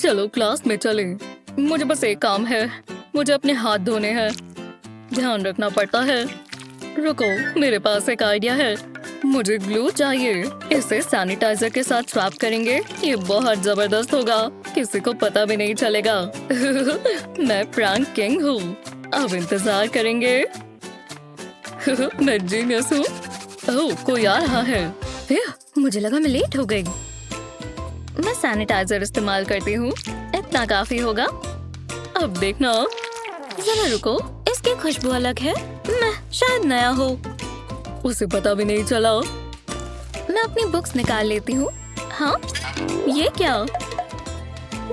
चलो क्लास में चले। मुझे बस एक काम है, मुझे अपने हाथ धोने हैं। ध्यान रखना पड़ता है। रुको, मेरे पास एक आइडिया है। मुझे ग्लू चाहिए। इसे सैनिटाइजर के साथ स्वैप करेंगे। ये बहुत जबरदस्त होगा, किसी को पता भी नहीं चलेगा। मैं प्रैंक किंग हूँ। अब इंतजार करेंगे। मैं जीनियस हूँ। ओह, कोई आ रहा है। मुझे लगा मैं लेट हो गई। मैं सैनिटाइजर इस्तेमाल करती हूँ, इतना काफी होगा। अब देखना। जरा रुको, इसकी खुशबू अलग है। मैं शायद नया हो, उसे पता भी नहीं चला। मैं अपनी बुक्स निकाल लेती हूँ। हाँ, ये क्या?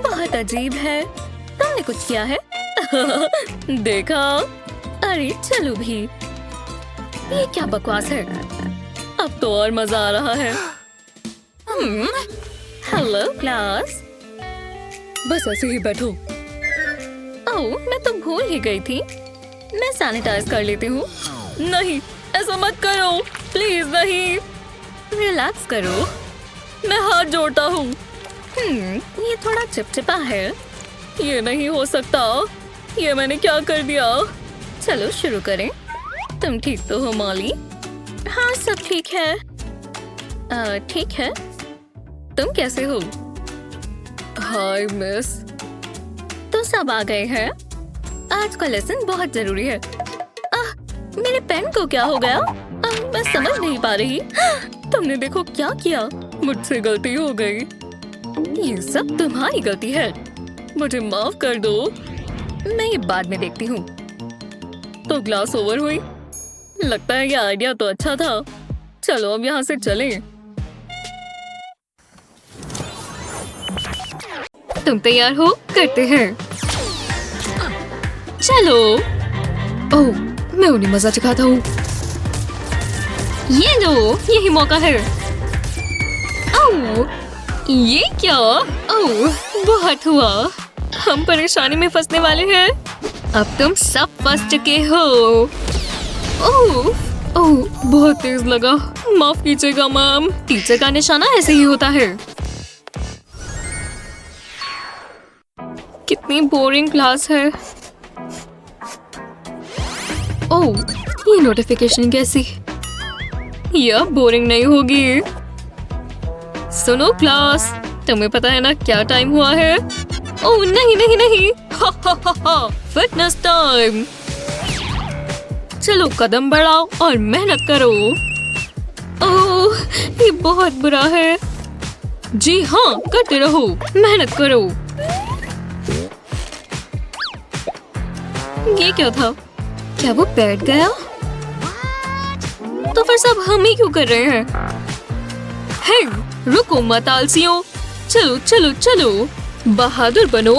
बहुत अजीब है। तुमने कुछ किया है? देखा? अरे चलो भी। ये क्या बकवास है? अब तो और मजा आ रहा है। Hello class. बस ऐसे ही बैठो। ओह, मैं तो भूल ही गई थी। मैं सैनिटाइज कर लेती हूँ। नहीं, ऐसा मत करो, प्लीज नहीं। रिलैक्स करो, मैं हाथ जोड़ता हूँ। ये थोड़ा चिपचिपा है। ये नहीं हो सकता। ये मैंने क्या कर दिया? चलो शुरू करें। तुम ठीक तो हो मॉली? हाँ, सब ठीक है। ठीक है। तुम कैसे हो? Hi miss. तो सब आ गए हैं। आज का लेसन बहुत जरूरी है। मेरे पेन को क्या हो गया? मैं समझ नहीं पा रही। तुमने देखो क्या किया। मुझसे गलती हो गई। ये सब तुम्हारी गलती है। मुझे माफ कर दो। मैं ये बाद में देखती हूँ। तो क्लास ओवर हुई। लगता है ये आइडिया तो अच्छा था। चलो अब यहाँ से चलें। तुम तैयार हो? करते हैं। चलो। ओह, मैं उन्हें मजा चखाता हूँ। ये लो, यही मौका है। ओह, ये क्या? ओह, बहुत हुआ। हम परेशानी में फंसने वाले हैं। अब तुम सब फंस चुके हो। ओह, ओह, बहुत तेज लगा। माफ कीजिएगा मैम। टीचर का निशाना ऐसे ही होता है। कितनी बोरिंग क्लास है। ओह, ये नोटिफिकेशन कैसी? यह बोरिंग नहीं होगी। सुनो क्लास, तुम्हें पता है ना क्या टाइम हुआ है? ओह नहीं नहीं नहीं। Fitness time. चलो कदम बढ़ाओ और मेहनत करो। ओह, ये बहुत बुरा है। जी हाँ, करते रहो, मेहनत करो। ये क्या था? क्या वो बैठ गया? तो फिर सब हम ही क्यों कर रहे हैं? हे, रुको मत आलसियों। चलो चलो चलो, बहादुर बनो।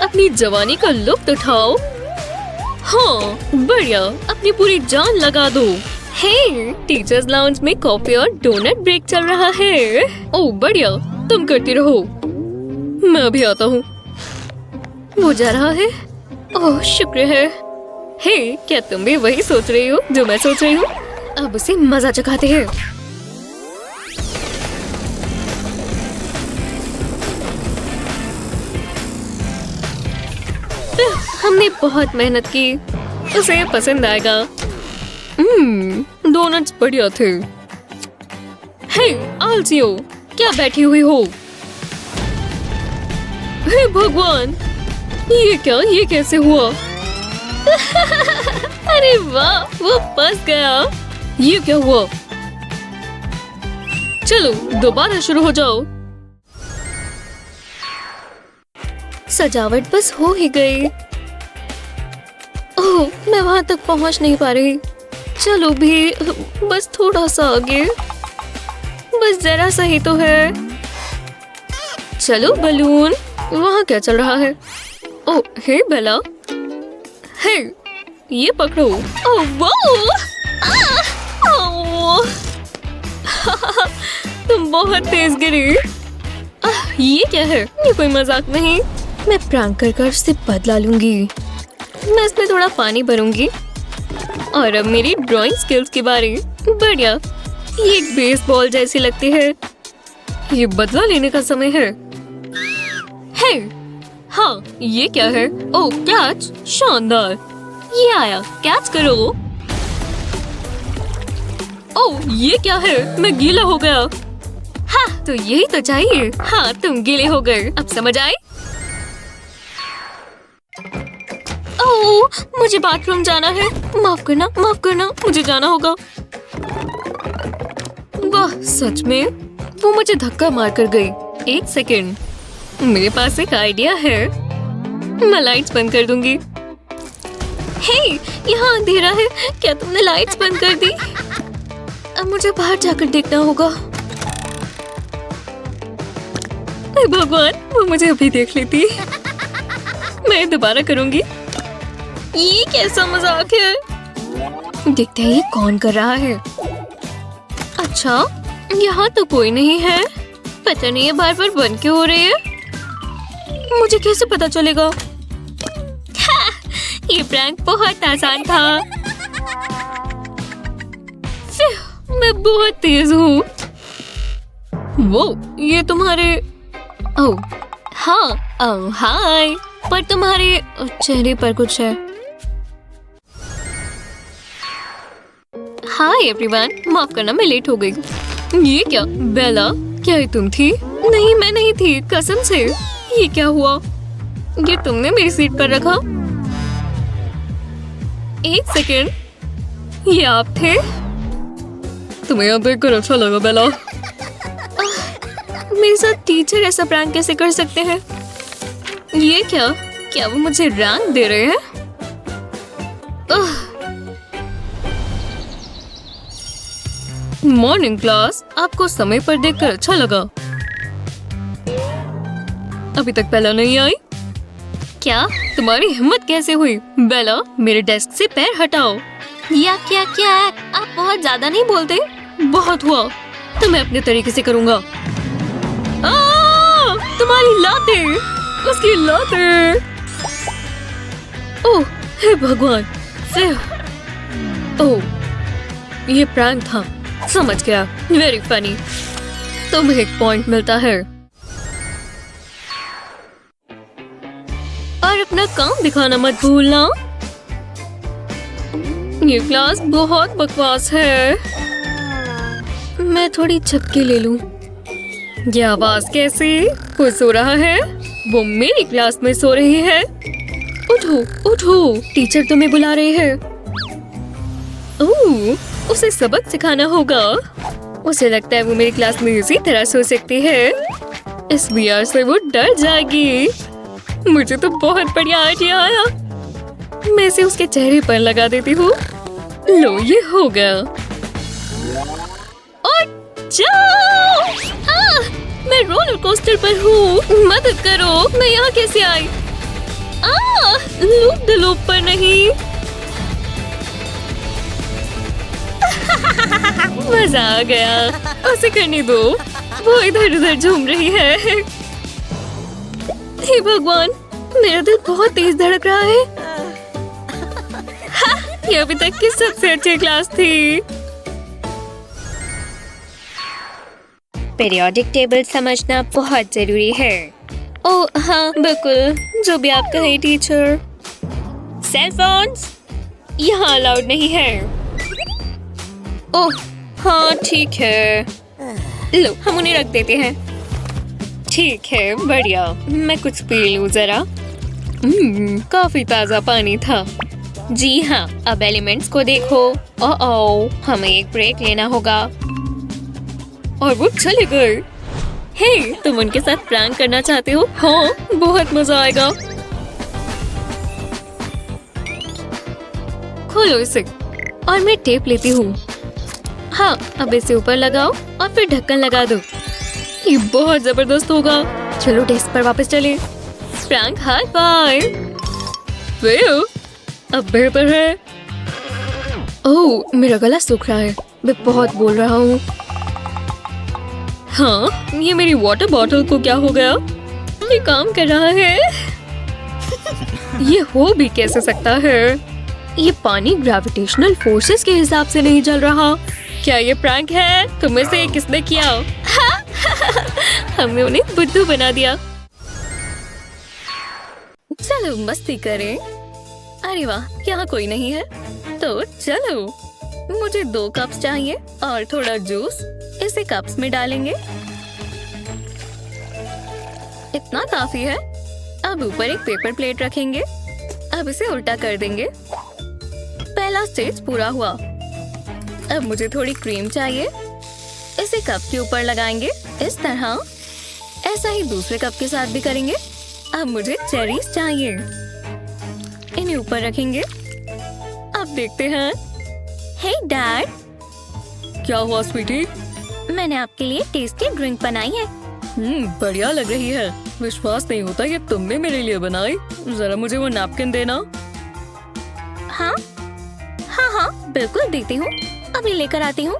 अपनी जवानी का लुत्फ उठाओ। हाँ, बढ़िया, अपनी पूरी जान लगा दो। हे, टीचर्स लाउंज में कॉफी और डोनट ब्रेक चल रहा है। ओह बढ़िया, तुम करती रहो, मैं अभी आता हूँ। वो जा रहा है। ओह शुक्र है। हे, क्या तुम भी वही सोच रही हो जो मैं सोच रही हूँ? अब उसे मजा चखाते हैं। हमने बहुत मेहनत की, उसे पसंद आएगा। डोनट्स बढ़िया थे। हे आलसियो, क्या बैठी हुई हो? हे भगवान, ये क्या? ये कैसे हुआ? अरे वाह, वो फंस गया। ये क्या हुआ? चलो दोबारा शुरू हो जाओ। सजावट बस हो ही गई। ओह, मैं वहां तक पहुंच नहीं पा रही। चलो भी, बस थोड़ा सा आगे, बस जरा सा ही तो है। चलो बलून, वहां क्या चल रहा है? ओह हे बेला, हे ये पकड़ो। ओह वाह, तुम बहुत तेज गिरी। ये क्या है? ये कोई मजाक नहीं। मैं प्रैंक कर इससे बदला लूंगी। मैं इसमें थोड़ा पानी भरूंगी। और अब मेरी ड्राइंग स्किल्स के बारे। बढ़िया, ये एक बेसबॉल जैसी लगती है। ये बदला लेने का समय है। हे, हाँ ये क्या है? ओह कैच, शानदार। ये आया, कैच करो। ओह ये क्या है? मैं गीला हो गया। हाँ तो यही तो चाहिए। हाँ तुम गीले हो गए, अब समझ आई? ओह मुझे बाथरूम जाना है। माफ करना, मुझे जाना होगा। वाह सच में, वो मुझे धक्का मार कर गई। एक सेकेंड, मेरे पास एक आइडिया है। मैं लाइट्स बंद कर दूंगी। हे, यहाँ अंधेरा है। क्या तुमने लाइट्स बंद कर दी? अब मुझे बाहर जाकर देखना होगा। हे भगवान, वो मुझे अभी देख लेती। मैं दोबारा करूंगी। ये कैसा मजाक है? देखते हैं ये कौन कर रहा है। अच्छा, यहाँ तो कोई नहीं है। पता नहीं ये बार बार बंद क्यों हो रही है। मुझे कैसे पता चलेगा? ये प्रैंक बहुत आसान था। मैं बहुत तेज हूँ। वो ये तुम्हारे ओह हाँ हाय, पर तुम्हारे चेहरे पर कुछ है। हाय एवरीवन, माफ करना मैं लेट हो गई। ये क्या बेला, क्या ये तुम थी? नहीं मैं नहीं थी, कसम से। ये क्या हुआ? ये तुमने मेरी सीट पर रखा? एक सेकेंड, ये आप थे? तुम्हें यहाँ देखकर अच्छा लगा बेला। मेरे साथ टीचर ऐसा प्रैंक कैसे कर सकते हैं? ये क्या वो मुझे रैंक दे रहे हैं? मॉर्निंग क्लास, आपको समय पर देखकर अच्छा लगा। अभी तक बेला नहीं आई। क्या तुम्हारी हिम्मत कैसे हुई? बेला, मेरे डेस्क से पैर हटाओ। या क्या आप बहुत ज्यादा नहीं बोलते? बहुत हुआ, तो मैं अपने तरीके से करूंगा। तुम्हारी लातें, उसकी लातें। ओह हे भगवान, ओह ये प्रैंक था, समझ गया। Very funny. तुम्हें एक पॉइंट मिलता है। और अपना काम दिखाना मत भूलना। ये क्लास बहुत बकवास है। मैं थोड़ी झपकी ले लूं। ये आवाज कैसी? कोई सो रहा है? वो मेरी क्लास में सो रही है। उठो, टीचर तुम्हें बुला रही है। ओह, उसे सबक सिखाना होगा। उसे लगता है वो मेरी क्लास में इसी तरह सो सकती है। इस VR से वो डर जाएगी। मुझे तो बहुत बढ़िया आइडिया आया। मैं इसे उसके चेहरे पर लगा देती हूँ। लो, ये हो गया। और जाओ! मैं रोलर कोस्टर पर हूँ। मदद करो, मैं यहाँ कैसे आई? लूप द लूप पर नहीं। मजा आ गया। उसे करने दो, वो इधर उधर झूम रही है। हे भगवान, मेरा दिल बहुत तेज धड़क रहा है। ये अभी तक की सबसे अच्छी क्लास थी। पीरियोडिक टेबल समझना बहुत जरूरी है। ओह हाँ बिल्कुल, जो भी आप कहें टीचर। सेल फोन्स यहाँ अलाउड नहीं है। ओह हाँ ठीक है, लो हम उन्हें रख देते हैं। ठीक है, बढ़िया। मैं कुछ पी लूं जरा। काफी ताजा पानी था। जी हाँ, अब एलिमेंट्स को देखो। ओह, हमें एक ब्रेक लेना होगा। और वो चले गए। हे, तुम उनके साथ प्रैंक करना चाहते हो? हाँ, बहुत मजा आएगा। खोलो इसे। और मैं टेप लेती हूँ। हाँ, अब इसे ऊपर लगाओ और फिर ढक्कन लगा दो। ये बहुत जबरदस्त होगा। चलो डेस्क पर वापस चले। Prank high five. अब बेहतर है। ओह, मेरा गला सूख रहा है। मैं बहुत बोल रहा हूँ। हाँ, ये मेरी वाटर बॉटल को क्या हो गया? ये काम कर रहा है। ये हो भी कैसे सकता है? ये पानी ग्रेविटेशनल फोर्सेस के हिसाब से नहीं जल रहा। क्या ये प्रैंक है? तुम्हें से किसने किया? हमने उन्हें बुद्धू बना दिया। चलो मस्ती करें। अरे वाह, यहाँ कोई नहीं है, तो चलो। मुझे 2 कप्स चाहिए और थोड़ा जूस। इसे कप्स में डालेंगे। इतना काफी है। अब ऊपर एक पेपर प्लेट रखेंगे। अब इसे उल्टा कर देंगे। पहला स्टेज पूरा हुआ। अब मुझे थोड़ी क्रीम चाहिए। इसे कप के ऊपर लगाएंगे इस तरह। ऐसा ही दूसरे कप के साथ भी करेंगे। अब मुझे चेरीज चाहिए। इन्हें ऊपर रखेंगे। अब देखते हैं। हे डैड, क्या हुआ स्वीटी? मैंने आपके लिए टेस्टी ड्रिंक बनाई है। बढ़िया लग रही है। विश्वास नहीं होता ये तुमने मेरे लिए बनाई। जरा मुझे वो नैपकिन देना। हाँ हाँ हाँ, बिल्कुल देती हूँ। अभी लेकर आती हूँ।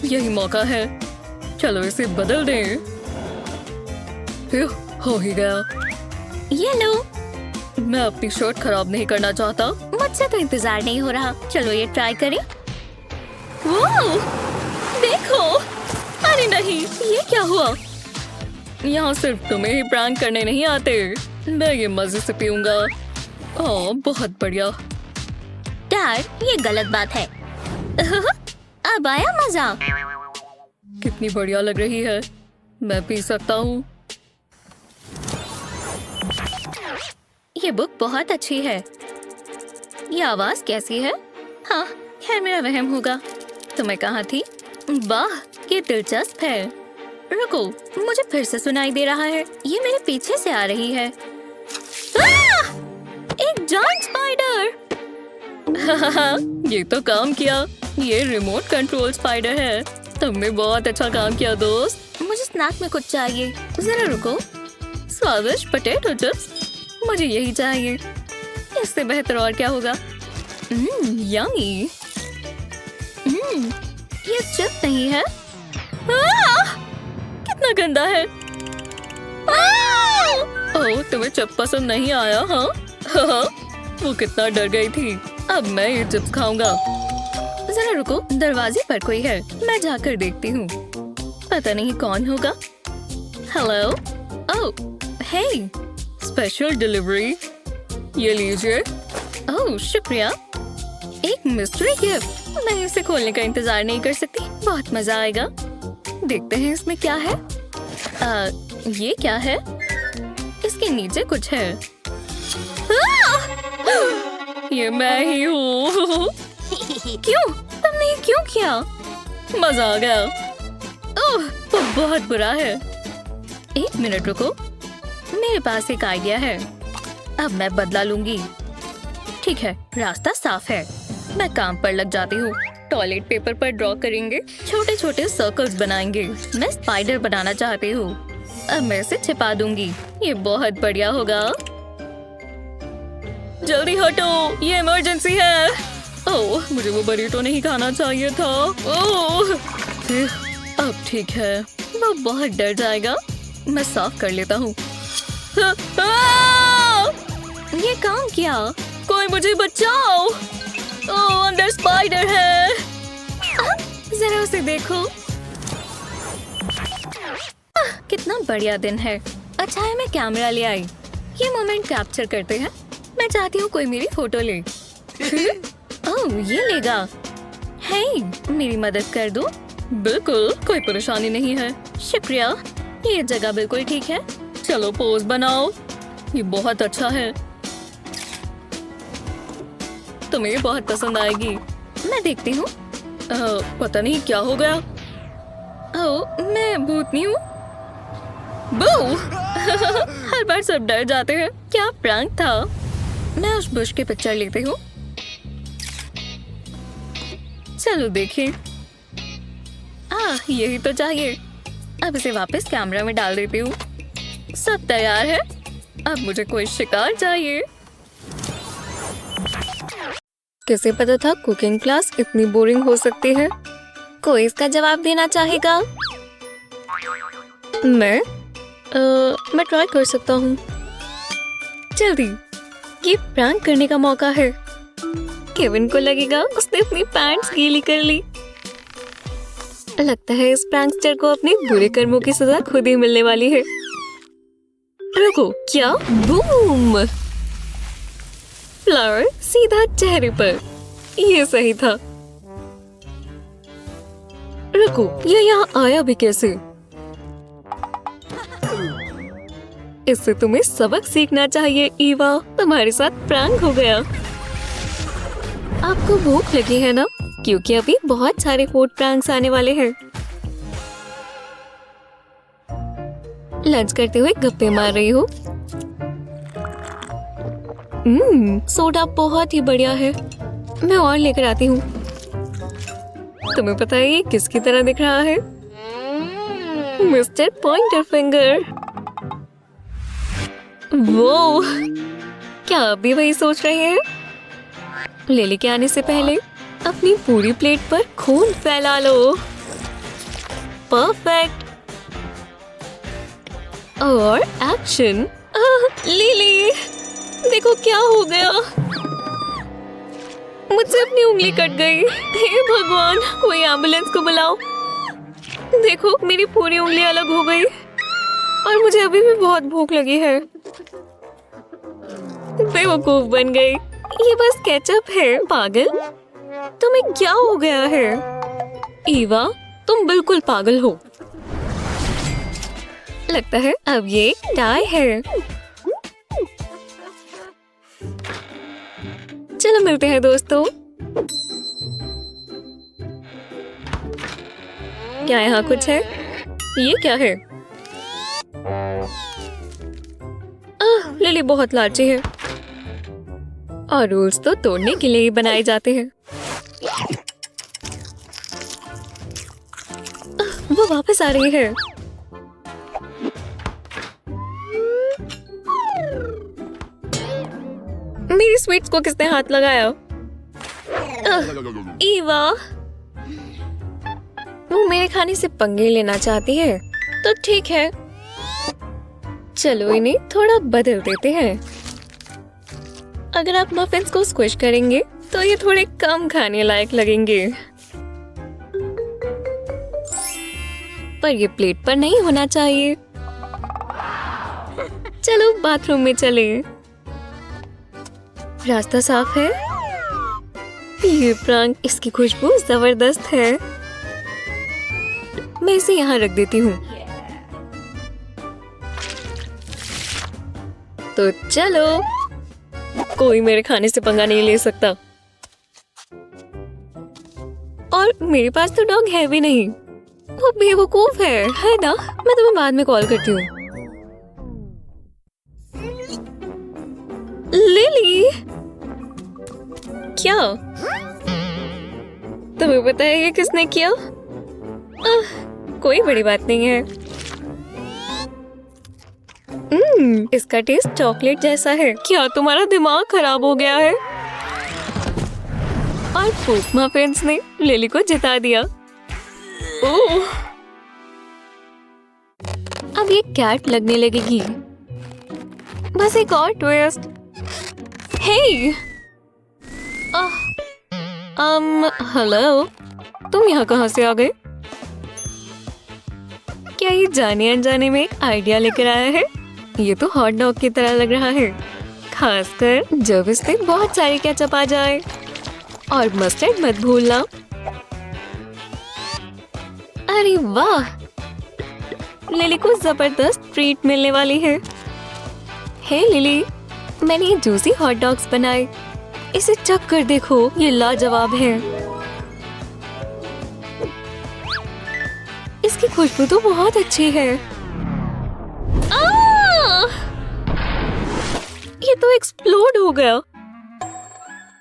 यही मौका है, चलो इसे बदल दें। हो ही गया। ये लो। मैं अपनी शर्ट खराब नहीं करना चाहता। मुझसे तो इंतजार नहीं हो रहा। चलो ये ट्राई करें। वो देखो। अरे नहीं, ये क्या हुआ? यहाँ सिर्फ तुम्हें ही प्रैंक करने नहीं आते। मैं ये मजे से पीऊंगा। ओह, बहुत बढ़िया। डैड, ये गलत बात है। अब आया मजा। कितनी बढ़िया लग रही है। मैं पी सकता हूँ। ये बुक बहुत अच्छी है। ये आवाज कैसी है? हाँ, खैर मेरा वहम होगा। तो मैं कहाँ थी? वाह, ये दिलचस्प है। रुको, मुझे फिर से सुनाई दे रहा है। ये मेरे पीछे से आ रही है। एक जायंट स्पाइडर। ये तो काम किया। ये रिमोट कंट्रोल स्पाइडर है। तुमने बहुत अच्छा काम किया दोस्त। मुझे स्नैक में कुछ चाहिए। जरा रुको। स्वादिष्ट पोटैटो चिप्स। मुझे यही चाहिए। इससे बेहतर और क्या होगा? यम्मी। ये चिप नहीं है। कितना गंदा है। ओह, तुम्हें चिप पसंद नहीं आया? हाँ वो कितना डर गई थी। अब मैं ये चिप्स खाऊंगा। जरा रुको, दरवाजे पर कोई है। मैं जाकर देखती हूँ। पता नहीं कौन होगा। Hello. Oh, hey. Special delivery. ये लीजिए। ओह, शुक्रिया। एक मिस्ट्री गिफ्ट। मैं इसे खोलने का इंतजार नहीं कर सकती। बहुत मजा आएगा। देखते हैं इसमें क्या है। ये क्या है? इसके नीचे कुछ है। ये मैं ही हूँ। क्यों? तुमने ये क्यों किया? मजा आ गया। ओह, वो बहुत बुरा है। एक मिनट रुको, मेरे पास एक आइडिया है। अब मैं बदला लूंगी। ठीक है, रास्ता साफ है। मैं काम पर लग जाती हूँ। टॉयलेट पेपर पर ड्रॉ करेंगे। छोटे छोटे सर्कल्स बनाएंगे। मैं स्पाइडर बनाना चाहती हूँ। अब मैं इसे छिपा दूंगी। ये बहुत बढ़िया होगा। जल्दी हटो, ये इमरजेंसी है। ओह, मुझे वो बरीटो नहीं खाना चाहिए था। ओह, अब ठीक है। वो बहुत डर जाएगा। मैं साफ कर लेता हूँ। ये काम किया। कोई मुझे बचाओ। ओह, अंदर स्पाइडर है। जरा उसे देखो। कितना बढ़िया दिन है। अच्छा है मैं कैमरा ले आई। ये मोमेंट कैप्चर करते हैं। मैं चाहती हूँ कोई मेरी फोटो ले। ओह, ये लेगा। हे, मेरी मदद कर दो। बिल्कुल, कोई परेशानी नहीं है। शुक्रिया। ये जगह बिल्कुल ठीक है। चलो पोज बनाओ। ये बहुत अच्छा है। तुम्हें ये बहुत पसंद आएगी। मैं देखती हूँ। पता नहीं क्या हो गया। ओह, मैं भूतनी हूँ। बू! हर बार सब डर जाते हैं। क्या प्रैंक था? मैं उस बुश की पिक्चर लेती हूँ। चलो देखें। यही तो चाहिए। अब इसे वापस कैमरा में डाल देती हूँ। सब तैयार है। अब मुझे कोई शिकार चाहिए। किसे पता था कुकिंग क्लास इतनी बोरिंग हो सकती है? कोई इसका जवाब देना चाहेगा? मैं ट्राई कर सकता हूँ। जल्दी, ये प्रैंक करने का मौका है। केविन को लगेगा उसने अपनी पैंट्स गीली कर ली। लगता है इस प्रैंकस्टर को अपने बुरे कर्मों की सजा खुद ही मिलने वाली है। रुको, क्या? बूम! फ्लावर सीधा चेहरे पर। ये सही था। रुको, ये यहाँ आया भी कैसे? इससे तुम्हें सबक सीखना चाहिए ईवा। तुम्हारे साथ प्रैंक हो गया। आपको भूख लगी है ना? क्योंकि अभी बहुत सारे फूड प्रैंक्स आने वाले हैं। लंच करते हुए गप्पे मार रही हो? सोडा बहुत ही बढ़िया है। मैं और लेकर आती हूँ। तुम्हें पता है ये किसकी तरह दिख रहा है? Mister pointer finger. वो क्या आप भी वही सोच रहे हैं? लिली के आने से पहले अपनी पूरी प्लेट पर खून फैला लो। परफेक्ट। और एक्शन। लिली, देखो क्या हो गया। मुझसे अपनी उंगली कट गई। हे भगवान, कोई एम्बुलेंस को बुलाओ। देखो मेरी पूरी उंगली अलग हो गई और मुझे अभी भी बहुत भूख लगी है। बेवकूफ बन गई। ये बस केचप है, पागल। तुम्हें क्या हो गया है? ईवा, तुम बिल्कुल पागल हो। लगता है अब ये टाई है। चलो मिलते हैं दोस्तों। क्या यहाँ कुछ है? ये क्या है? लिली बहुत लालची है और रूल्स तो तोड़ने के लिए ही बनाए जाते हैं। वो वापस आ रही है। मेरी स्वीट्स को किसने हाथ लगाया? ईवा, वो मेरे खाने से पंगे लेना चाहती है तो ठीक है। चलो इन्हें थोड़ा बदल देते हैं। अगर आप मफिन्स को स्क्विश करेंगे तो ये थोड़े कम खाने लायक लगेंगे। पर ये प्लेट पर नहीं होना चाहिए। चलो बाथरूम में चले। रास्ता साफ है। ये प्रैंक, इसकी खुशबू जबरदस्त है। मैं इसे यहाँ रख देती हूँ। तो चलो, कोई मेरे खाने से पंगा नहीं ले सकता। और मेरे पास तो डॉग है भी नहीं। वो बेवकूफ है ना? मैं तुम्हें बाद में कॉल करती हूँ। लिली, क्या तुम्हें पता है ये किसने किया? कोई बड़ी बात नहीं है। इसका टेस्ट चॉकलेट जैसा है। क्या तुम्हारा दिमाग खराब हो गया है? और फूक मफिन्स ने लिली को जिता दिया। ओह, अब ये कैट लगने लगेगी। बस एक और ट्विस्ट। हे, हेलो, तुम यहाँ कहाँ से आ गए? क्या ये जाने अनजाने में एक आइडिया लेकर आया है? ये तो हॉट डॉग की तरह लग रहा है, खासकर जब इसमें बहुत सारे केचप आ जाए। और मस्टर्ड मत भूलना। अरे वाह, लिली को जबरदस्त ट्रीट मिलने वाली है। हे लिली, मैंने ये जूसी हॉट डॉग्स बनाए। इसे चख कर देखो, ये लाजवाब है। इसकी खुशबू तो बहुत अच्छी है। ये तो एक्सप्लोड हो गया।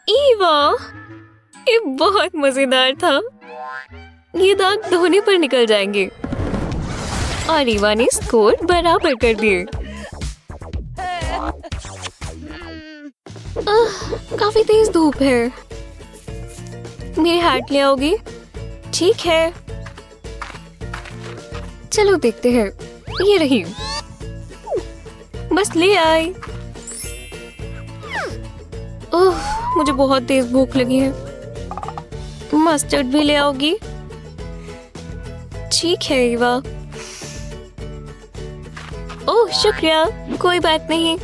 ईवा, ये बहुत मजेदार था। ये दाग धोने पर निकल जाएंगे। और ईवा ने स्कोर बराबर कर दिए। काफी तेज धूप है। मेरी हैट ले आओगी? ठीक है, चलो देखते हैं। ये रही, बस ले आई। ओह, मुझे बहुत तेज भूख लगी है। मस्टर्ड भी ले आओगी? ठीक है ईवा। ओह शुक्रिया, कोई बात नहीं।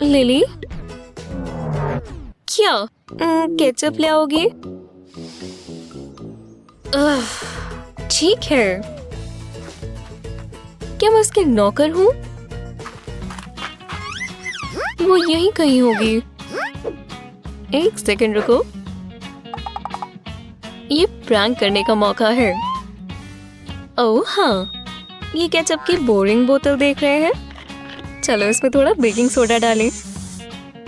लिली, क्या केचप ले आओगी? ठीक है। क्या मैं उसके नौकर हूँ? वो यहीं कहीं होगी। एक सेकंड रुको, ये प्रैंक करने का मौका है। ओह हाँ, ये केचप की बोरिंग बोतल देख रहे हैं? चलो इसमें थोड़ा बेकिंग सोडा डालें।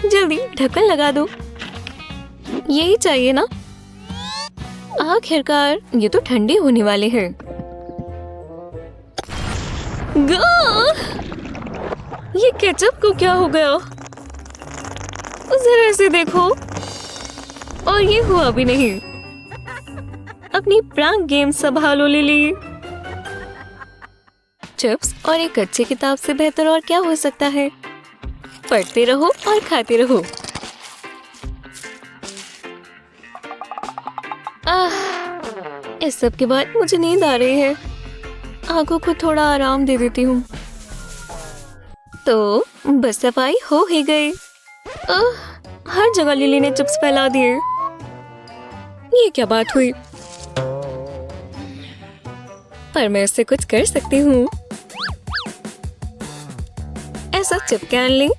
जल्दी ढक्कन लगा दो। यही चाहिए ना? आखिरकार ये तो ठंडे होने वाले हैं। ये केचप को क्या हो गया? जरा ऐसे देखो। और ये हुआ भी नहीं। अपनी प्रैंक गेम संभालो लिली। चिप्स और एक अच्छी किताब से बेहतर और क्या हो सकता है? पढ़ते रहो और खाते रहो। इस सब के बाद मुझे नींद आ रही है। आंखों को थोड़ा आराम दे देती हूँ। तो बस सफाई हो ही गई। हर जगह लिली ने चिप्स फैला दिए। ये क्या बात हुई? पर मैं इससे कुछ कर सकती हूँ। ऐसा चिपकान ली।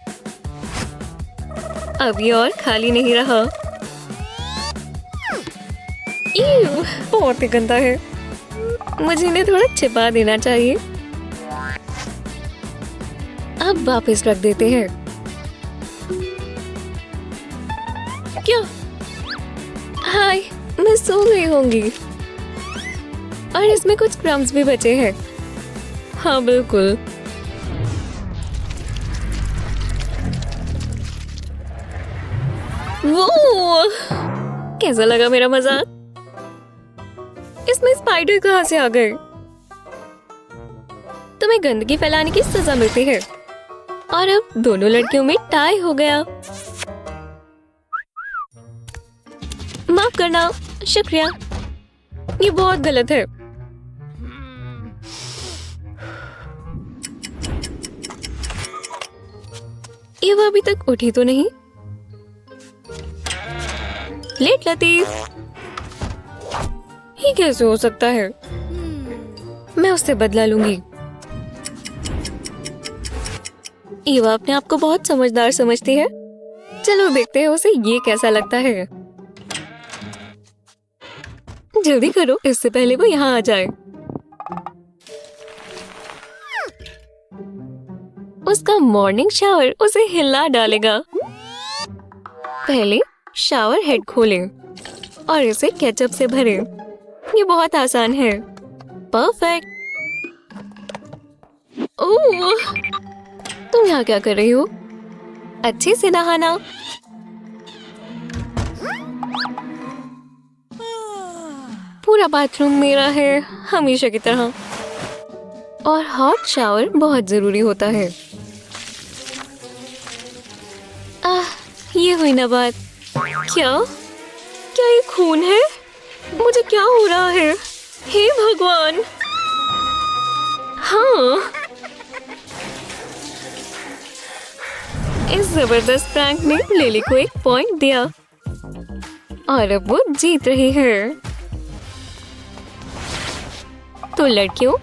अब ये और खाली नहीं रहा। बहुत ही गंदा है। मुझे इन्हें थोड़ा छिपा देना चाहिए। अब वापस रख देते हैं। क्या? हाय, मैं सो गई होंगी। और इसमें कुछ क्रम्स भी बचे हैं। हाँ बिल्कुल। वो कैसा लगा मेरा मजाक? इसमें स्पाइडर कहाँ से आ गए? तुम्हें गंदगी फैलाने की सजा मिलती है। और अब दोनों लड़कियों में टाई हो गया। माफ करना। शुक्रिया। ये बहुत गलत है। ये वो अभी तक उठी तो नहीं? लेट लतीफ, ये कैसे हो सकता है? मैं उससे बदला लूंगी। ईवा अपने आप को बहुत समझदार समझती है। चलो देखते हैं उसे ये कैसा लगता है। जल्दी करो, इससे पहले वो यहाँ आ जाए। उसका मॉर्निंग शावर उसे हिला डालेगा। पहले शावर हेड खोलें और इसे केचप से भरें। ये बहुत आसान है। परफेक्ट। ओह, तुम यहाँ क्या कर रही हो? अच्छे से नहाना। पूरा बाथरूम मेरा है, हमेशा की तरह। और हॉट शावर बहुत जरूरी होता है। ये हुई ना बात। क्या? क्या ये खून है? मुझे क्या हो रहा है? हे भगवान! हाँ, इस जबरदस्त प्रैंक ने लिली को एक पॉइंट दिया और अब वो जीत रही है। तो लड़कियों,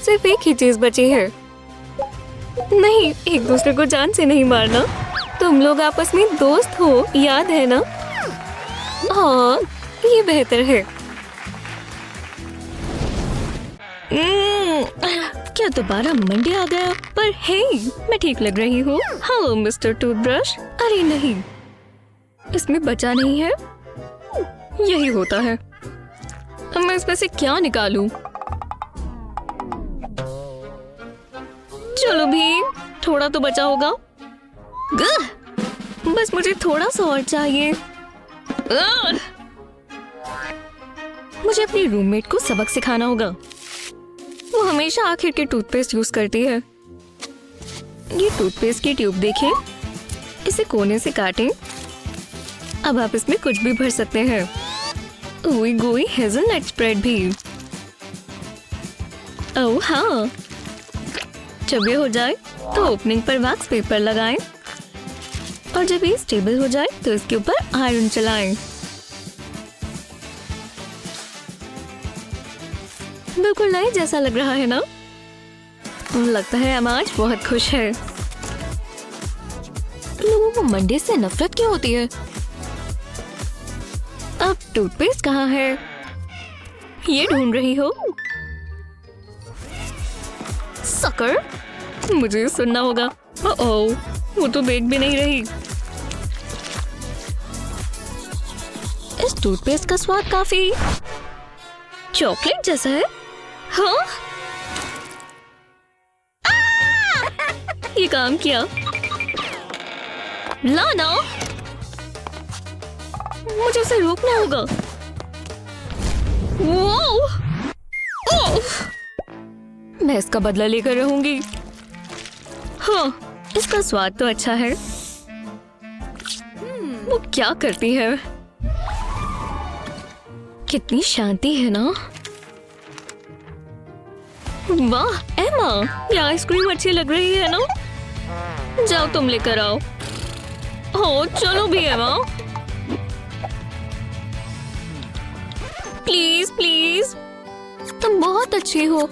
सिर्फ एक ही चीज बची है। नहीं, एक दूसरे को जान से नहीं मारना। तुम लोग आपस में दोस्त हो, याद है ना? हाँ, ये बेहतर है। क्या दोबारा मंडे आ गया? पर हे, मैं ठीक लग रही हूँ। Hello mister toothbrush. अरे नहीं, इसमें बचा नहीं है। यही होता है। मैं इसमें से क्या निकालूं? चलो भी, थोड़ा तो बचा होगा। बस मुझे थोड़ा सा और चाहिए। मुझे अपनी रूममेट को सबक सिखाना होगा। वो हमेशा आखिर के टूथपेस्ट यूज करती है। ये टूथपेस्ट की ट्यूब देखें। इसे कोने से काटें। अब आप इसमें कुछ भी भर सकते हैं। ओई गोई हेज़लनट स्प्रेड भी। ओह हाँ, जब ये हो जाए तो ओपनिंग पर वैक्स पेपर लगाएं और जब ये स्टेबल हो जाए तो इसके ऊपर आयरन चलाएं। बिल्कुल नए जैसा लग रहा है ना? लगता है एमा आज बहुत खुश है। लोगों को मंडे से नफरत क्यों होती है? अब टूथपेस्ट कहाँ है? ये ढूंढ रही हो? सकर, मुझे सुनना होगा। ओह, वो तो देख भी नहीं रही। इस टूथपेस्ट का स्वाद काफी चॉकलेट जैसा है। हाँ, ये काम किया। लाना, मुझे उसे रोकना होगा। वाओ! ओह! मैं इसका बदला लेकर रहूंगी। हाँ, इसका स्वाद तो अच्छा है। वो क्या करती है? कितनी शांति है ना? वाह एमा, ये आइसक्रीम अच्छी लग रही है ना? जाओ तुम लेकर आओ। हो चलो भी एमा, प्लीज प्लीज, तुम बहुत अच्छी हो।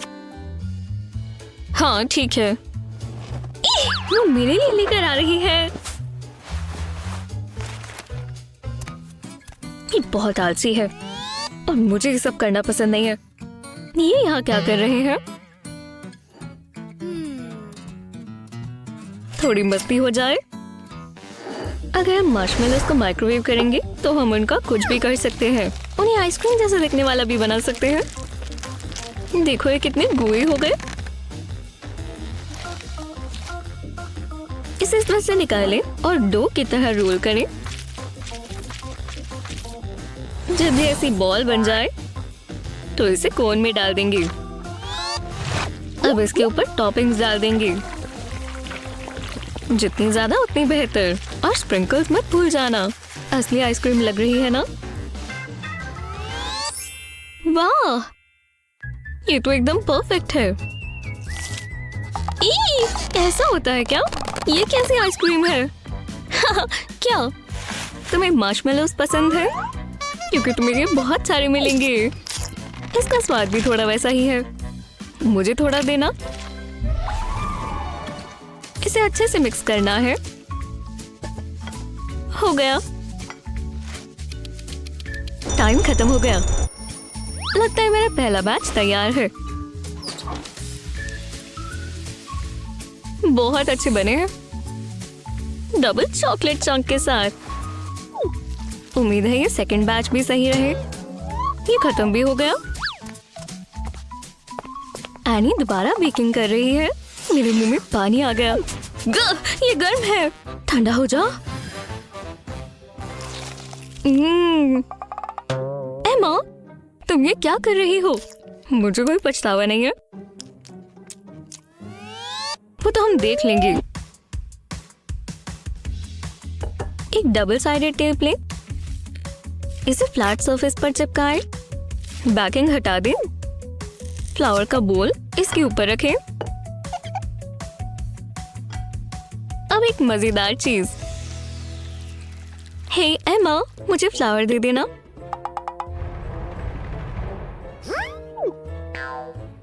हाँ ठीक है। वो मेरे लिए लेकर आ रही है। ये बहुत आलसी है और मुझे ये सब करना पसंद नहीं है। ये यहाँ क्या कर रहे हैं? थोड़ी मस्ती हो जाए। अगर हम मार्शमेलोस को माइक्रोवेव करेंगे तो हम उनका कुछ भी कर सकते हैं। उन्हें आइसक्रीम जैसा दिखने वाला भी बना सकते हैं। देखो ये कितने गोए हो गए। इसे इस तरह से निकालें और डो की तरह रोल करें। जब ये ऐसी बॉल बन जाए तो इसे कोन में डाल देंगे। अब इसके ऊपर टॉपिंग्स डाल देंगे, जितनी ज्यादा उतनी बेहतर। और स्प्रिंकल्स मत भूल जाना। असली आइसक्रीम लग रही है ना? वाह, ये तो एकदम परफेक्ट है। ई, ऐसा होता है क्या? ये कैसी आइसक्रीम है? क्या तुम्हें मार्शमेलोस पसंद है? क्योंकि तुम्हें ये बहुत सारे मिलेंगे। इसका स्वाद भी थोड़ा वैसा ही है। मुझे थोड़ा देना। इसे अच्छे से मिक्स करना है। हो गया। टाइम खत्म हो गया। लगता है मेरा पहला बैच तैयार है। बहुत अच्छे बने हैं, डबल चॉकलेट चंक के साथ। उम्मीद है ये सेकंड बैच भी सही रहे। ये खत्म भी हो गया। एनी दोबारा बेकिंग कर रही है। मेरे मुंह में पानी आ गया। ये गर्म है, ठंडा हो जा। एमा, तुम ये क्या कर रही हो? मुझे कोई पछतावा नहीं है। वो तो हम देख लेंगे। एक डबल साइडेड टेप लें। इसे फ्लैट सरफेस पर चिपकाएं। बैकिंग हटा दें। फ्लावर का बोल इसके ऊपर रखें। अब एक मजेदार चीज। हे एमा, मुझे फ्लावर दे देना।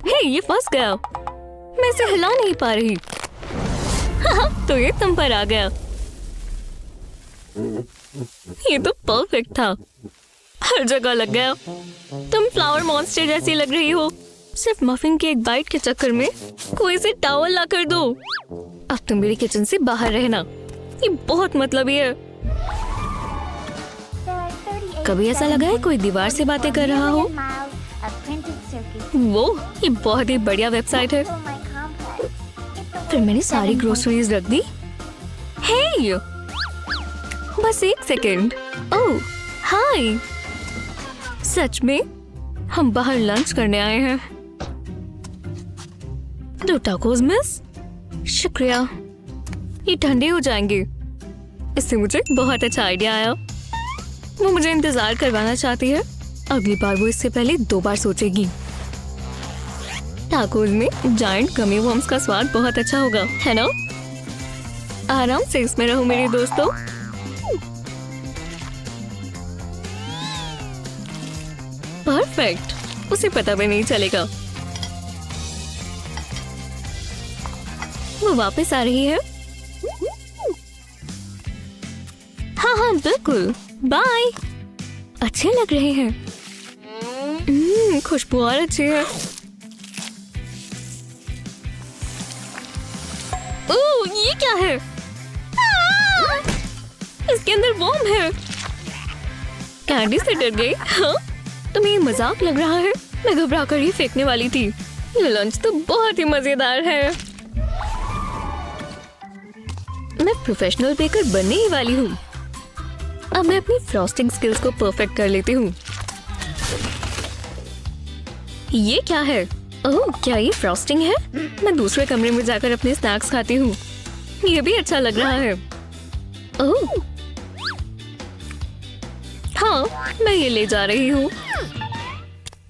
हे, ये फंस गया। मैं इसे हिला नहीं पा रही। तो ये तुम पर आ गया। ये तो परफेक्ट था। हर जगह लग गया। तुम फ्लावर मॉन्स्टर जैसी लग रही हो। सिर्फ मफिन के एक बाइट के चक्कर में कोई से टॉवल ला कर दो। अब तुम मेरी किचन से बाहर रहना। ये बहुत मतलबी है। कभी ऐसा लगा है कोई दीवार से बातें कर रहा हो? वो ये बहुत ही बढ़िया वेबसाइट है। फिर मैंने सारी ग्रोसरीज रख दी। हे, बस एक सेकेंड। ओह हाय, सच में हम बाहर लंच करने आए हैं। 2 टाकोस मिस, शुक्रिया। ये ठंडे हो जाएंगे। इससे मुझे बहुत अच्छा आइडिया आया। वो मुझे इंतजार करवाना चाहती है। अगली बार वो इससे पहले 2 बार सोचेगी। टाकोस में जायंट गमी वर्म्स का स्वाद बहुत अच्छा होगा, है ना? आराम से इसमें रहो मेरे दोस्तों। परफेक्ट, उसे पता भी नहीं चलेगा। वो वापस आ रही है। हाँ हाँ बिल्कुल, बाय। अच्छे लग रहे हैं। खुशबू और अच्छी है। ओह, ये क्या है? इसके अंदर बॉम्ब है। कैंडी से डर गई? हाँ? तुम्हें ये मजाक लग रहा है? मैं घबरा कर ही फेंकने वाली थी। ये लंच तो बहुत ही मजेदार है। मैं प्रोफेशनल बेकर बनने ही वाली हूँ। अब मैं अपनी फ्रॉस्टिंग स्किल्स को परफेक्ट कर लेती हूँ। ये क्या है? ओह, क्या ये फ्रॉस्टिंग है? मैं दूसरे कमरे में जाकर अपने स्नैक्स खाती हूँ। ये भी अच्छा लग रहा है। ओह, हाँ, मैं ये ले जा रही हूँ।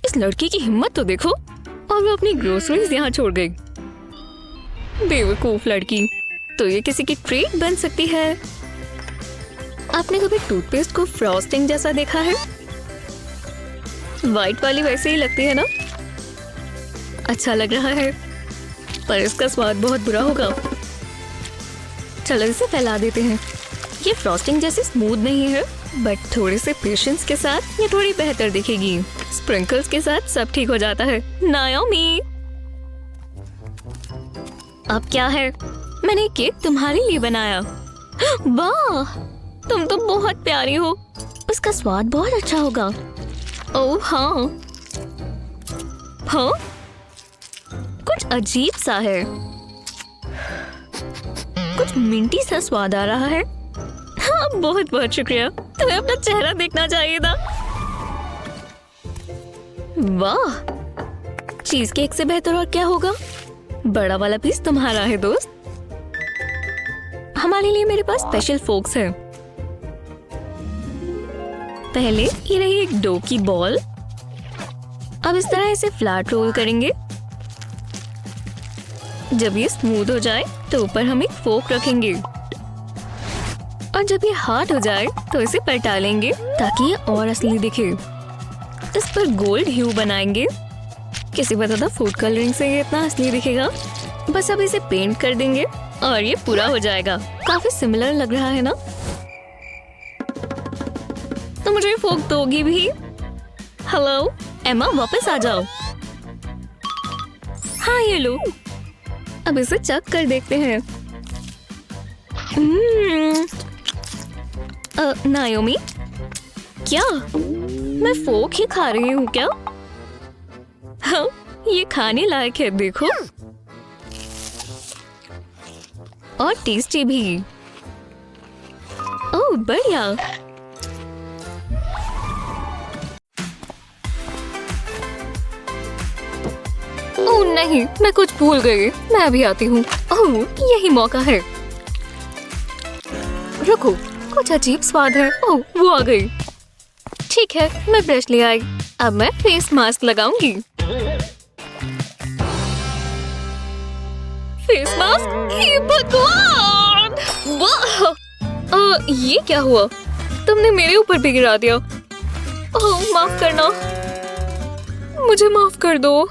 इस लड़की की हिम्मत तो देखो, और वो अपनी ग्रोसरीज यहाँ छोड़ गई। बेवकूफ लड़की। तो ये किसी की ट्रीट बन सकती है। आपने कभी टूथपेस्ट को फ्रॉस्टिंग जैसा देखा है? व्हाइट वाली वैसे ही लगती है ना? अच्छा लग रहा है, पर इसका स्वाद बहुत बुरा होगा। चलो इसे फैला देते हैं। ये फ्रॉस्टिंग जैसी स्मूथ नहीं है, बट थोड़े से पेशेंस के साथ ये थोड़ी बेहतर दिखेगी। स्प्रिंकल्स के साथ सब ठीक हो जाता है। नाओमी, अब क्या है? मैंने एक केक तुम्हारे लिए बनाया। वाह, तुम तो बहुत प्यारी हो। उसका स्वाद बहुत अच्छा होगा। ओह हाँ, हाँ, कुछ अजीब सा है। कुछ मिंटी सा स्वाद आ रहा है। हाँ, बहुत बहुत शुक्रिया। तुम्हें अपना चेहरा देखना चाहिए था। वाह, चीज केक से बेहतर और क्या होगा? बड़ा वाला पीस तुम्हारा है दोस्त। हमारे लिए मेरे पास स्पेशल फोक्स है। पहले ये रही एक डो की बॉल। अब इस तरह इसे फ्लैट रोल करेंगे। जब ये स्मूथ हो जाए तो ऊपर हम एक फोक रखेंगे, और जब ये हार्ड हो जाए तो इसे पलटा लेंगे ताकि ये और असली दिखे। इस पर गोल्ड ह्यू बनाएंगे। किसी पता था फूड कलरिंग से ये इतना असली दिखेगा। बस अब इसे पेंट कर देंगे और ये पूरा हो जाएगा। काफी सिमिलर लग रहा है ना? तो मुझे फोक दोगी भी? हेलो एमा, वापस आ जाओ। हाँ ये लो। अब इसे चख कर देखते हैं। नायोमी, क्या मैं फोक ही खा रही हूँ क्या? हाँ, ये खाने लायक है, देखो। और टेस्टी भी। ओह बढ़िया। ओह नहीं, मैं कुछ भूल गई। मैं अभी आती हूँ। ओह, यही मौका है। रुको, कुछ अजीब स्वाद है। ओह, वो आ गई। ठीक है, मैं ब्रश ले आई। अब मैं फेस मास्क लगाऊंगी। Face mask? हे भगवान! वाह! ये क्या हुआ? तुमने मेरे ऊपर भी गिरा दिया। ओह, माफ करना। मुझे माफ कर दो।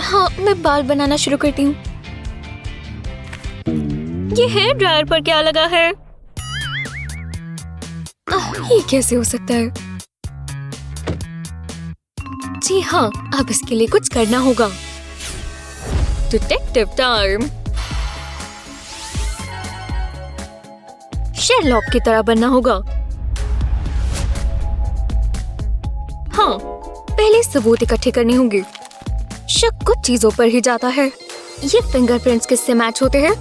हाँ, मैं बाल बनाना शुरू करती हूँ। ये हेयर ड्रायर पर क्या लगा है? ये कैसे हो सकता है? जी हाँ, अब इसके लिए कुछ करना होगा। Detective time. शेरलॉक की तरह बनना होगा। हाँ, पहले सबूत इकट्ठे करने होंगे। शक कुछ चीजों पर ही जाता है। ये फिंगरप्रिंट्स किससे मैच होते हैं?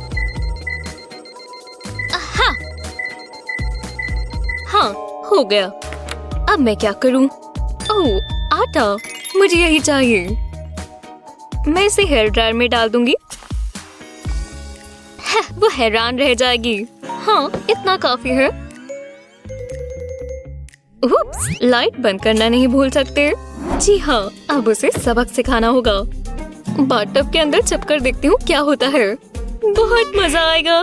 हाँ, हाँ, हो गया। अब मैं क्या करूं? ओह, आटा। मुझे यही चाहिए। मैं इसे हेयर ड्रायर में डाल दूंगी। वो हैरान रह जाएगी। हाँ, इतना काफी है। उप्स, लाइट बंद करना नहीं भूल सकते। जी हाँ, अब उसे सबक सिखाना होगा। बाथटब के अंदर छिपकर देखती हूँ क्या होता है। बहुत मजा आएगा।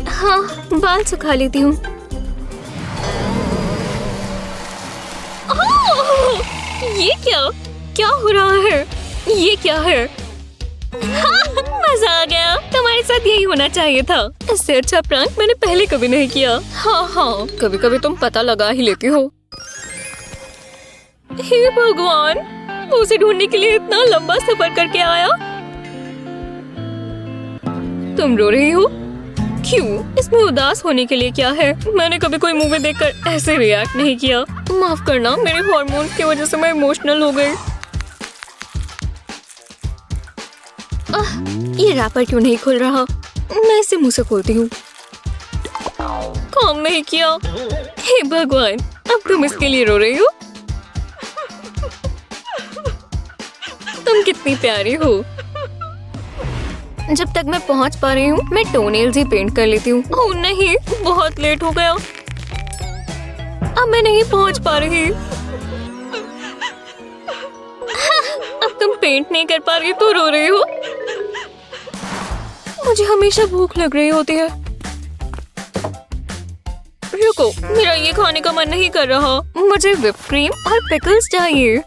हाँ, बाल सुखा लेती हूँ। ये क्या हो रहा है? ये क्या है? हाँ, मजा आ गया। तुम्हारे साथ यही होना चाहिए था। इससे अच्छा प्रैंक मैंने पहले कभी नहीं किया। हाँ, कभी कभी तुम पता लगा ही लेती हो। हे भगवान, वो उसे ढूंढने के लिए इतना लंबा सफर करके आया। तुम रो रही हो? क्यों? इसमें उदास होने के लिए क्या है? मैंने कभी कोई मूवी देखकर ऐसे रिएक्ट नहीं किया। माफ करना, मेरे हार्मोन्स की वजह से मैं इमोशनल हो गई। ये रैपर क्यों नहीं खुल रहा? मैं इसे मुंह से खोलती हूँ। काम नहीं किया। हे भगवान, अब तुम इसके लिए रो रही हो? तुम कितनी प्यारी हो। जब तक मैं पहुंच पा रही हूँ, मैं टोनेल्स ही पेंट कर लेती हूँ। ओह नहीं, बहुत लेट हो गया। अब मैं नहीं पहुंच पा रही। अब तुम पेंट नहीं कर पा रही तो रो रही हो? मुझे हमेशा भूख लग रही होती है। रुको, मेरा ये खाने का मन नहीं कर रहा। मुझे व्हिप क्रीम और पिकल्स चाहिए।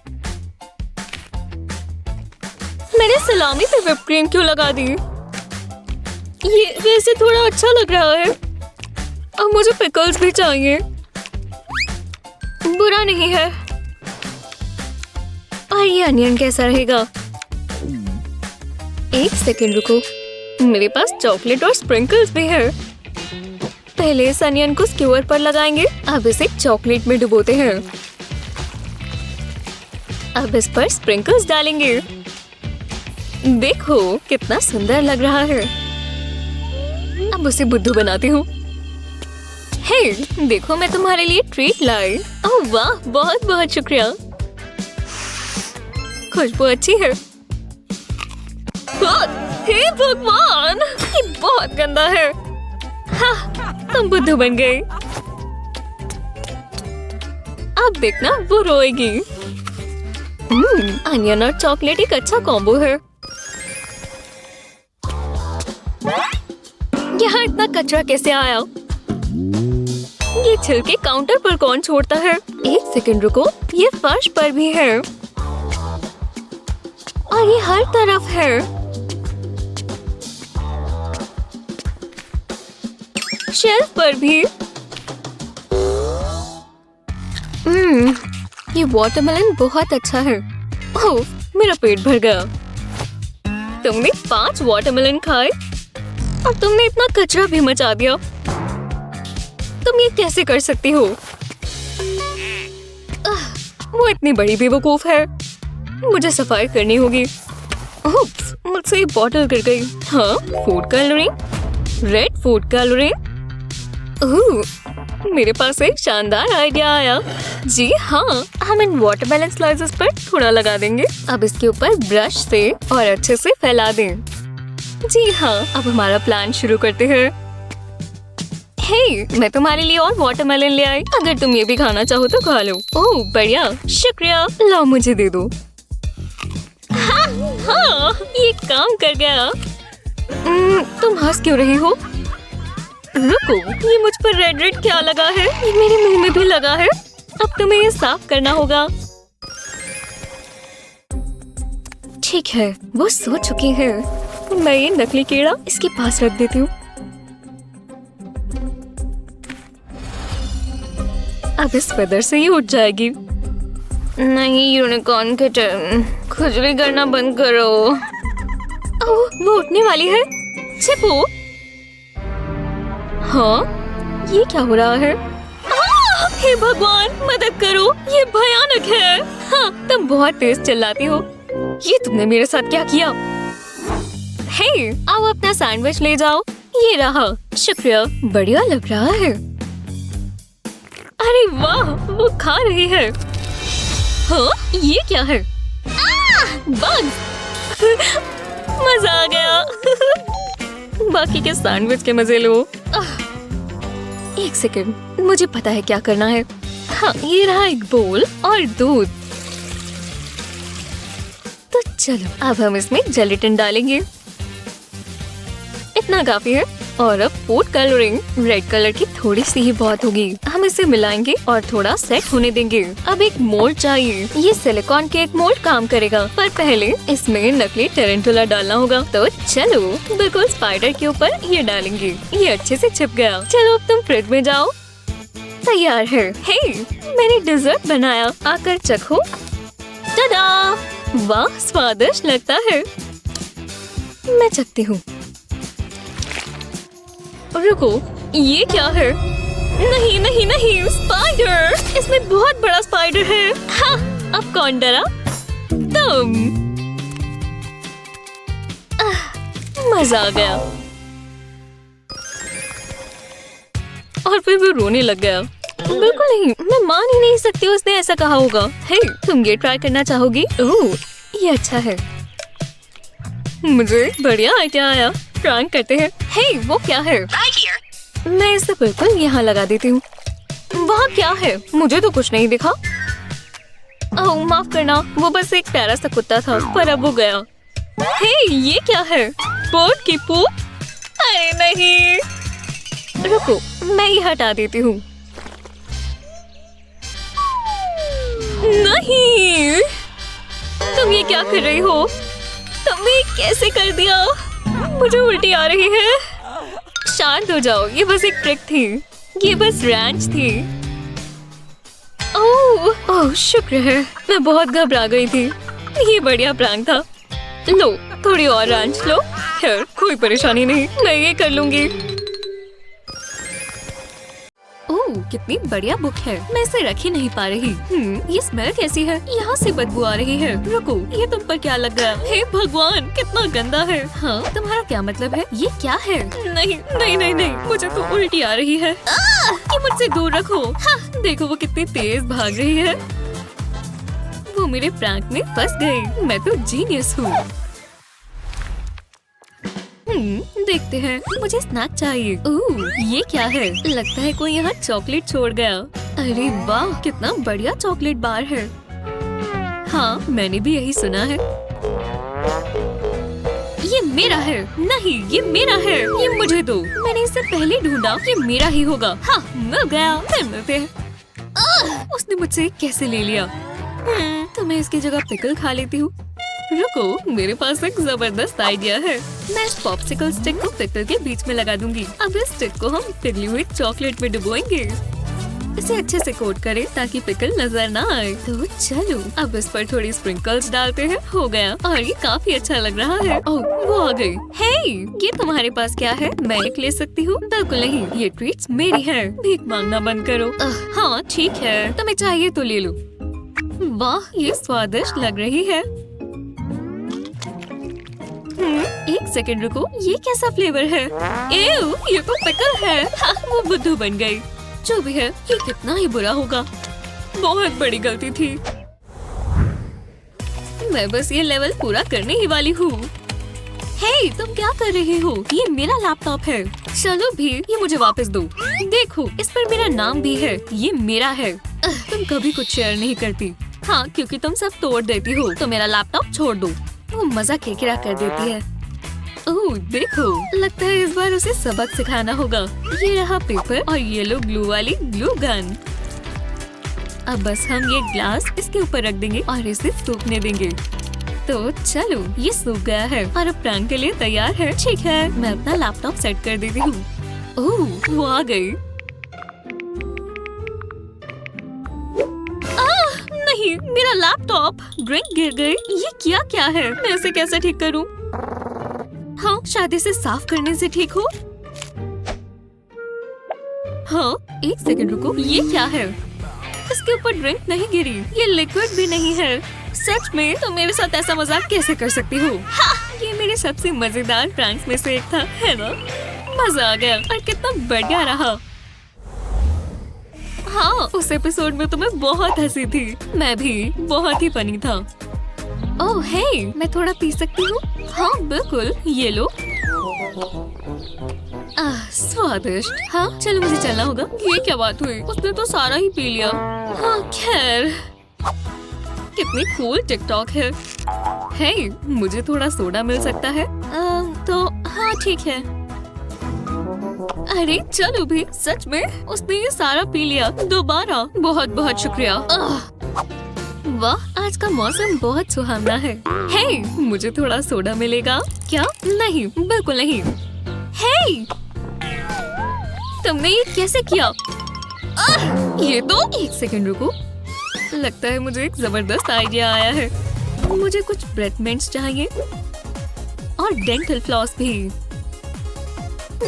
मैंने सलामी पे व्हिप क्रीम क्यों लगा दी? ये वैसे थोड़ा अच्छा लग रहा है। अब मुझे पिकल्स भी चाहिए। बुरा नहीं है। और ये अनियन कैसा रहेगा? एक सेकंड रुको, मेरे पास चॉकलेट और स्प्रिंकल्स भी है। पहले इस अनियन को स्क्यूअर पर लगाएंगे। अब इसे चॉकलेट में डुबोते हैं। अब इस पर स्प्रिंकल्स डालेंगे। देखो कितना सुंदर लग रहा है। अब उसे बुद्धू बनाती हूँ। हे, देखो मैं तुम्हारे लिए ट्रीट लाई। ओह वाह, बहुत बहुत शुक्रिया। खुशबू अच्छी है। हे भगवान, ये बहुत गंदा है। हाँ, तुम बुद्धू बन गए। अब देखना वो रोएगी। अनियन और चॉकलेट एक अच्छा कॉम्बो है। यहाँ इतना कचरा कैसे आया? ये छिलके काउंटर पर कौन छोड़ता है? एक सेकंड रुको, ये फर्श पर भी है और ये हर तरफ है। शेल्फ पर भी। ये वाटरमेलन बहुत अच्छा है। ओह, मेरा पेट भर गया। तुमने 5 वाटरमेलन खाए और तुमने इतना कचरा भी मचा दिया। तुम ये कैसे कर सकती हो? वो इतनी बड़ी बेवकूफ है। मुझे सफाई करनी होगी। उप्स, मुझसे ये बॉटल गिर गई। हाँ, food colouring, red food colouring. मेरे पास एक शानदार आइडिया आया। जी हाँ, हम इन वाटरमेलन स्लाइसेस पर थोड़ा लगा देंगे। अब इसके ऊपर ब्रश से और अच्छे से फैला दें। जी हाँ, अब हमारा प्लान शुरू करते हैं। हे, मैं तुम्हारे लिए और वाटरमेलन ले आई। अगर तुम ये भी खाना चाहो तो खा लो। ओह बढ़िया, शुक्रिया। लाओ मुझे दे दो। हाँ, ये काम कर गया। तुम हंस क्यों रही हो? रुको, ये मुझ पर रेड रेड क्या लगा है? ये मेरे मुंह में भी लगा है। अब तुम्हें ये साफ करना होगा। ठीक है, वो सो चुकी है। मैं ये नकली कीड़ा इसके पास रख देती हूँ। अब इस फेदर से ये उठ जाएगी। नहीं यूनिकॉर्न के टर्न, खुजली करना बंद करो। ओह, वो उठने वाली है। छिपो। हाँ, ये क्या हो रहा है? हे भगवान, मदद करो, ये भयानक है। हाँ, तुम बहुत तेज चिल्लाती हो। ये तुमने मेरे साथ क्या किया? हे, आओ अपना सैंडविच ले जाओ। ये रहा। शुक्रिया, बढ़िया लग रहा है। अरे वाह, वो खा रही है। हाँ, ये क्या है? बग। मजा आ गया। बाकी के सैंडविच के मजे लो। एक सेकंड, मुझे पता है क्या करना है। हाँ, ये रहा एक बोल और दूध। तो चलो अब हम इसमें जेलेटिन डालेंगे। इतना काफी है। और अब फूड कलरिंग। रेड कलर की थोड़ी सी ही बहुत होगी। हम इसे मिलाएंगे और थोड़ा सेट होने देंगे। अब एक मोल्ड चाहिए। ये सिलिकॉन के एक मोल्ड काम करेगा, पर पहले इसमें नकली टेरेंटुला डालना होगा। तो चलो बिल्कुल स्पाइडर के ऊपर ये डालेंगे। ये अच्छे से छिप गया। चलो अब तुम फ्रिज में जाओ। तैयार है। हे, मैंने डिजर्ट बनाया, आकर चखो। टाडा! वाह, स्वादिष्ट लगता है। मैं चखती हूँ। रुको, ये क्या है? नहीं नहीं नहीं, स्पाइडर! इसमें बहुत बड़ा स्पाइडर है। हाँ, अब कौन डरा? तुम। मजा आ गया। और फिर वो रोने लग गया। बिल्कुल नहीं, मैं मान ही नहीं सकती उसने ऐसा कहा होगा। हे, तुम ये ट्राई करना चाहोगी? ओह, ये अच्छा है। मुझे बढ़िया आइडिया आया। प्रैंक करते हैं। हे, वो क्या है? मैं इसे बिल्कुल यहाँ लगा देती हूँ। वहाँ क्या है? मुझे तो कुछ नहीं दिखा। ओह, माफ करना, वो बस एक प्यारा सा कुत्ता था, पर अब वो गया। हे, ये क्या है? बर्ड की पूप? अरे नहीं। रुको, मैं ये हटा देती हूँ। नहीं, तुम ये क्या कर रही हो? तुमने कैसे कर दिया? मुझे उल्टी आ रही है। शांत हो जाओ, ये बस एक ट्रिक थी। ये बस रैंच थी। ओह, शुक्र है, मैं बहुत घबरा गई थी। ये बढ़िया प्रैंक था। लो, थोड़ी और रैंच लो। खैर, कोई परेशानी नहीं, मैं ये कर लूंगी। ओह, कितनी बढ़िया बुक है। मैं इसे रख ही नहीं पा रही। ये स्मेल कैसी है? यहाँ से बदबू आ रही है। रुको, ये तुम पर क्या लग गया? हे भगवान, कितना गंदा है। हाँ, तुम्हारा क्या मतलब है? ये क्या है? नहीं नहीं नहीं नहीं, मुझे तो उल्टी आ रही है। ये मुझसे दूर रखो। हाँ, देखो वो कितनी तेज भाग रही है। वो मेरे प्रैंक में फंस गई। मैं तो जीनियस हूँ। देखते हैं। मुझे स्नैक चाहिए। ओह, ये क्या है? लगता है कोई यहाँ चॉकलेट छोड़ गया। अरे वाह, कितना बढ़िया चॉकलेट बार है। हाँ, मैंने भी यही सुना है। ये मेरा है। नहीं, ये मेरा है। ये मुझे दो। मैंने इसे पहले ढूंढा। ये मेरा ही होगा। हाँ, मिल गया। फिर मिलते हैं। उसने मुझसे कैसे ले लिया? तो मैं इसकी जगह पिकल खा लेती हूँ। रुको, मेरे पास एक जबरदस्त आइडिया है। मैं इस पॉप्सिकल स्टिक को पिकल के बीच में लगा दूंगी। अब इस स्टिक को हम पिघली हुई चॉकलेट में डुबोएंगे। इसे अच्छे से कोट करें ताकि पिकल नजर ना आए। तो चलो, अब इस पर थोड़ी स्प्रिंकल्स डालते हैं। हो गया, और ये काफी अच्छा लग रहा है। ओह, वो आ गई। हे, ये तुम्हारे पास क्या है? मैं एक ले सकती हूँ? बिल्कुल नहीं, ये ट्रीट्स मेरी है। भीख मांगना बंद करो। हाँ, ठीक है, तुम्हें चाहिए तो ले लो। वाह, ये स्वादिष्ट लग रही है। एक सेकंड रुको, ये कैसा फ्लेवर है? एव, ये तो पिकल है। हाँ, वो बुद्धू बन गई। जो भी है, ये कितना ही बुरा होगा। बहुत बड़ी गलती थी। मैं बस ये लेवल पूरा करने ही वाली हूँ। हे, तुम क्या कर रहे हो? ये मेरा लैपटॉप है। चलो भी, ये मुझे वापस दो। देखो, इस पर मेरा नाम भी है। ये मेरा है। तुम कभी कुछ शेयर नहीं करती। हाँ, क्योंकि तुम सब तोड़ देती हो। तो मेरा लैपटॉप छोड़ दो। वो मजा किरकिरा कर देती है। ओह, देखो, लगता है इस बार उसे सबक सिखाना होगा। ये रहा पेपर और येलो ग्लू वाली ग्लू गन। अब बस हम ये ग्लास इसके ऊपर रख देंगे और इसे सूखने देंगे। तो चलो, ये सूख गया है और अब प्रैंक के लिए तैयार है। ठीक है, मैं अपना लैपटॉप सेट कर देती हूँ। ओह, वो आ गई। नहीं, मेरा लैपटॉप! ड्रिंक गिर गई। ये क्या है? मैं इसे कैसे ठीक करूं? हाँ, शायद इसे साफ करने से ठीक हो। हाँ, एक सेकंड रुको, ये क्या है? इसके ऊपर ड्रिंक नहीं गिरी। ये लिक्विड भी नहीं है। सच में? तो मेरे साथ ऐसा मजाक कैसे कर सकती हो? हाँ, ये मेरे सबसे मजेदार प्रैंक्स में से एक था, है ना? मजा आ गया और कितना बढ़िया रहा। हाँ, उस एपिसोड में तो मैं बहुत हंसी थी। मैं भी, बहुत ही फनी था। ओह हे, मैं थोड़ा पी सकती हूँ? हाँ बिल्कुल, ये लो। स्वादिष्ट। हाँ चलो मुझे चलना होगा। ये क्या बात हुई, उसने तो सारा ही पी लिया। हाँ खैर, कितनी कूल टिकटॉक है। हे, मुझे थोड़ा सोडा मिल सकता है? तो हाँ ठीक है। अरे चलो भी, सच में उसने ये सारा पी लिया दोबारा। बहुत बहुत शुक्रिया। वाह, आज का मौसम बहुत सुहावना है। हे, मुझे थोड़ा सोडा मिलेगा क्या? नहीं, बिल्कुल नहीं। हे, तुमने ये कैसे किया? ये तो, एक सेकंड रुको। लगता है मुझे एक जबरदस्त आइडिया आया है। मुझे कुछ ब्रेथ मिंट्स चाहिए और डेंटल फ्लॉस भी।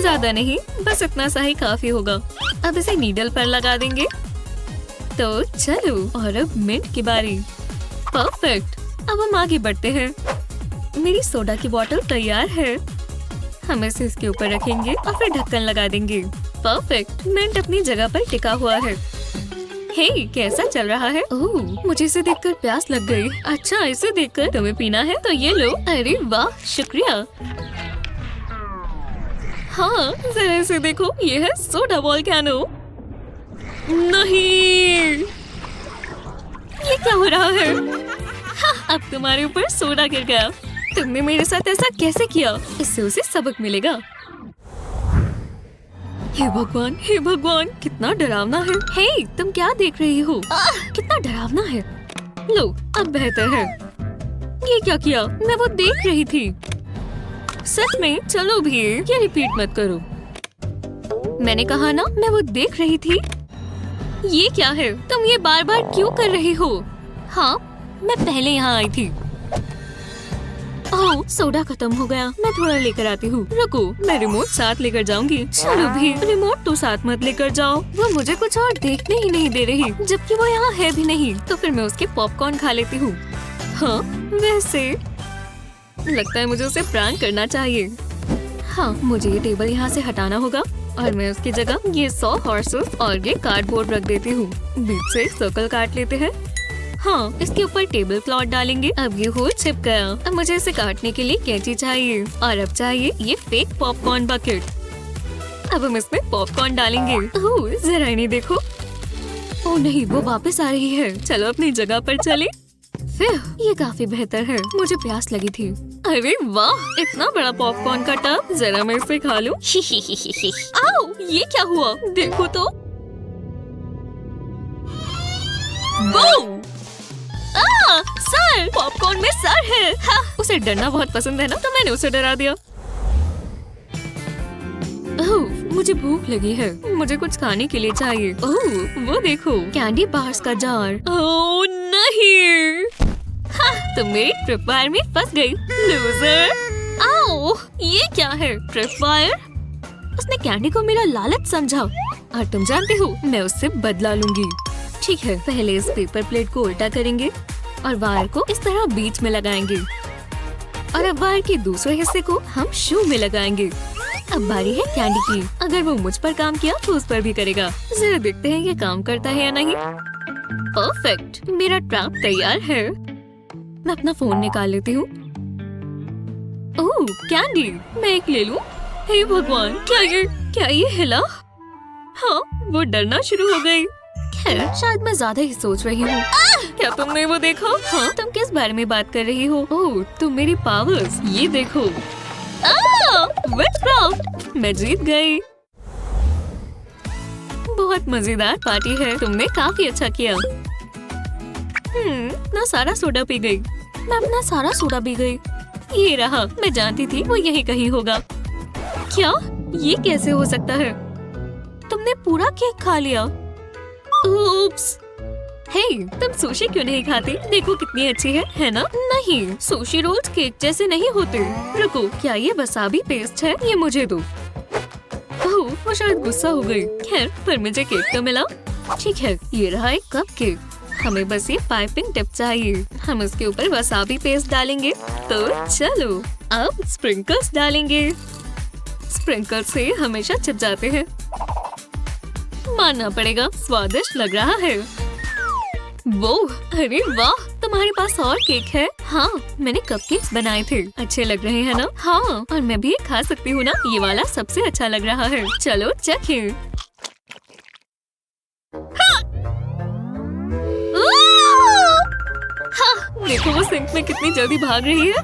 ज्यादा नहीं, बस इतना सा ही काफी होगा। अब इसे नीडल पर लगा देंगे। तो चलो, और अब मिंट की बारी। परफेक्ट। अब हम आगे बढ़ते हैं। मेरी सोडा की बोतल तैयार है। हम इसे इसके ऊपर रखेंगे और फिर ढक्कन लगा देंगे। परफेक्ट। मिंट अपनी जगह पर टिका हुआ है। हे, कैसा चल रहा है? ओह, मुझे इसे देखकर प्यास लग गई। अच्छा, इसे देखकर तुम्हें पीना है तो ये लो। अरे वाह, शुक्रिया। हाँ, जरा इसे देखो, ये है सोडा वोल्केनो। नहीं, ये क्या हो रहा है? हाँ, अब तुम्हारे ऊपर सोडा गिर गया। तुमने मेरे साथ ऐसा कैसे किया? इससे उसे सबक मिलेगा। हे भगवान, कितना डरावना है। हे, तुम क्या देख रही हो? कितना डरावना है। लो, अब बेहतर है। ये क्या किया? मैं वो देख रही थी। सच में? चलो भी, ये रिपीट मत करो। मैंने कहा ना, मैं वो देख रही थी। ये क्या है? तुम ये बार बार क्यों कर रही हो? हाँ, मैं पहले यहाँ आई थी। ओह, सोडा खत्म हो गया। मैं थोड़ा लेकर आती हूँ। रुको, मैं रिमोट साथ लेकर जाऊंगी। चलो भी, रिमोट तो साथ मत लेकर जाओ। वो मुझे कुछ और देखने ही नहीं दे रही, जबकि वो यहाँ है भी नहीं। तो फिर मैं उसके पॉपकॉर्न खा लेती हूँ। हाँ, वैसे लगता है मुझे उसे प्रैंक करना चाहिए। हाँ, मुझे ये टेबल यहाँ से हटाना होगा और मैं उसकी जगह ये 100 हॉर्सेस और ये कार्डबोर्ड रख देती हूँ। बीच से एक सर्कल काट लेते हैं। हाँ, इसके ऊपर टेबल क्लॉथ डालेंगे। अब ये होल छिप गया। अब मुझे इसे काटने के लिए कैंची चाहिए और अब चाहिए ये फेक पॉपकॉर्न बकेट। अब हम इसमें पॉपकॉर्न डालेंगे। ओह, जरा इन्हें देखो। ओह नहीं, वो वापस आ रही है। चलो अपनी जगह पर चले। फिर ये काफी बेहतर है। मुझे प्यास लगी थी। अरे वाह, इतना बड़ा पॉपकॉर्न का टब। जरा मैं इसे खा लूं। आओ, ये क्या हुआ? देखो तो। बूम! सर, पॉपकॉर्न में सर है। हाँ, उसे डरना बहुत पसंद है ना, तो मैंने उसे डरा दिया। ओह, मुझे भूख लगी है। मुझे कुछ खाने के लिए चाहिए। ओह, वो देखो, कैंडी बार्स का जार। ओह नहीं, हाँ, तुम मेरी ट्रिप वायर में फंस गई, लूजर। आओ, ये क्या है? Trip wire? उसने कैंडी को मेरा लालच समझा और तुम जानते हो, मैं उससे बदला लूंगी। ठीक है, पहले इस पेपर प्लेट को उल्टा करेंगे और वायर को इस तरह बीच में लगाएंगे और अब वायर के दूसरे हिस्से को हम शू में लगाएंगे। अब बारी है कैंडी की। अगर वो मुझ पर काम किया तो उस पर भी करेगा। जरा देखते हैं ये काम करता है या नहीं। परफेक्ट, मेरा ट्रैप तैयार है। मैं अपना फोन निकाल लेती हूँ। ओह, कैंडी, मैं एक ले लूं? हे भगवान, क्या ये हिला? हाँ, वो डरना शुरू हो गई। खैर, शायद मैं ज्यादा ही सोच रही हूँ। क्या तुमने वो देखा? हाँ, तुम किस बारे में बात कर रही हो? ओह, तुम मेरी पावर्स, ये देखो। विटक्राफ्ट, मैं जीत गई। बहुत मजेदार पार्टी है। तुमने काफी अच्छा किया। ना सारा सोडा पी गई। मैं अपना सारा सोडा पी गई। ये रहा, मैं जानती थी वो यही कहीं होगा। क्या? ये कैसे हो सकता है? तुमने पूरा केक खा लिया। उप्स। हे, तुम सुशी क्यों नहीं खाती? देखो कितनी अच्छी है ना? नहीं, सुशी रोल्स केक जैसे नहीं होते। रुको, क्या ये वसाबी पेस्ट है? ये मुझे दो। ओह, वो शायद गुस्सा हो गई। खैर, पर मुझे केक तो मिला। ठीक है, ये रहा एक कप केक। हमें बस ये पाइपिंग टिप चाहिए। हम इसके ऊपर वसाबी पेस्ट डालेंगे। तो चलो, अब स्प्रिंकल्स डालेंगे। स्प्रिंकल्स से हमेशा चिप जाते हैं। मानना पड़ेगा, स्वादिष्ट लग रहा है। वो, अरे वाह, तुम्हारे पास और केक है? हाँ, मैंने कपकेक्स बनाए थे। अच्छे लग रहे हैं ना? हाँ, और मैं भी खा सकती हूँ ना? ये वाला सबसे अच्छा लग रहा है। चलो चखें। हाँ, देखो वो सिंक में कितनी जल्दी भाग रही है।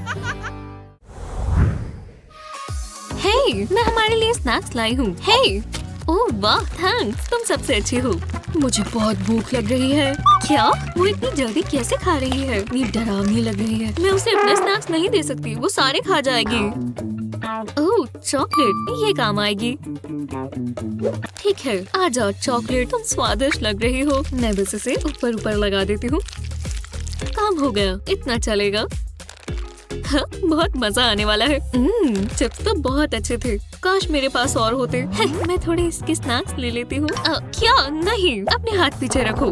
हे, मैं हमारे लिए स्नैक्स लाई हूँ। हे, ओह वाह, थैंक्स, तुम सबसे अच्छी हो। मुझे बहुत भूख लग रही है। क्या? वो इतनी जल्दी कैसे खा रही है? इतनी डरावनी लग रही है। मैं उसे अपने स्नैक्स नहीं दे सकती, वो सारे खा जाएगी। ओह, चॉकलेट, ये काम आएगी। ठीक है, आ जाओ चॉकलेट, तुम स्वादिष्ट लग रही हो। मैं बस इसे ऊपर ऊपर लगा देती हूँ। काम हो गया, इतना चलेगा। हाँ, बहुत मजा आने वाला है। चिप्स तो बहुत अच्छे थे। काश मेरे पास और होते। मैं थोड़े इसके स्नैक्स ले लेती हूँ। क्या? नहीं, अपने हाथ पीछे रखो।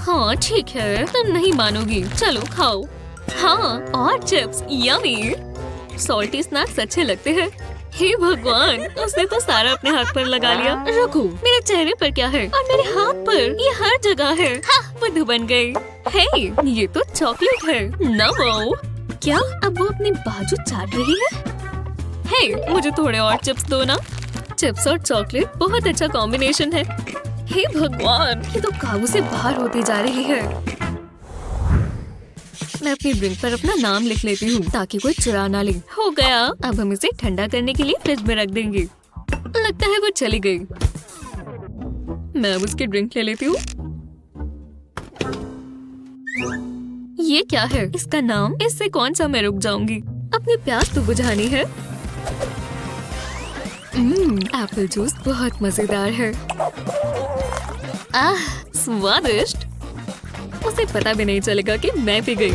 हाँ ठीक है, तुम नहीं मानोगी। चलो खाओ। हाँ, और चिप्स, यम्मी। सॉल्टी स्नैक्स अच्छे लगते हैं। हे भगवान, उसने तो सारा अपने हाथ पर लगा लिया। रुको, मेरे चेहरे पर क्या है? और मेरे हाथ पर? ये हर जगह है। हाँ, बुद्धू बन गई। हे, ये तो चॉकलेट है। नमो। क्या? अब वो अपनी बाजू चाट रही है? हे, मुझे थोड़े और चिप्स दो ना। चिप्स और चॉकलेट बहुत अच्छा कॉम्बिनेशन है। हे भगवान, ये तो काबू से बाहर होती जा रही है। मैं अपनी ड्रिंक पर अपना नाम लिख लेती हूँ ताकि कोई चुरा ना ले। हो गया। अब हम इसे ठंडा करने के लिए फ्रिज में रख देंगे। लगता है वो चली गई। मैं अब उसकी ड्रिंक ले लेती हूँ। ये क्या है? इसका नाम? इससे कौन सा मैं रुक जाऊंगी। अपनी प्यास तो बुझानी है। एप्पल जूस बहुत मजेदार है। आह, स्वादिष्ट। उसे पता भी नहीं चलेगा कि मैं पी गई।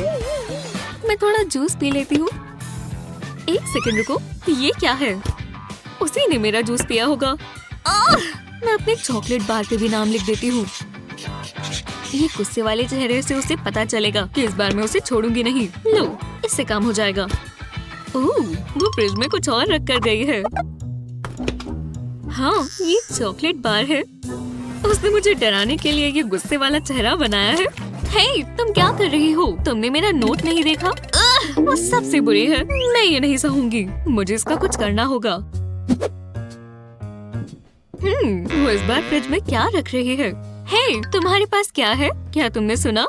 मैं थोड़ा जूस पी लेती हूँ। एक सेकंड रुको, ये क्या है? उसी ने मेरा जूस पिया होगा। मैं अपने चॉकलेट बार पे भी नाम लिख देती हूँ। ये गुस्से वाले चेहरे से उसे पता चलेगा कि इस बार मैं उसे छोड़ूंगी नहीं। लो, इससे काम हो जाएगा। ओह, वो फ्रिज में कुछ और रख कर गई है। हाँ, ये चॉकलेट बार है। उसने मुझे डराने के लिए ये गुस्से वाला चेहरा बनाया है। हे, तुम क्या कर रही हो? तुमने मेरा नोट नहीं देखा? वो सबसे बुरी है। मैं ये नहीं सहूंगी। मुझे इसका कुछ करना होगा। वो इस बार फ्रिज में क्या रख रही है? हे, तुम्हारे पास क्या है? क्या तुमने सुना?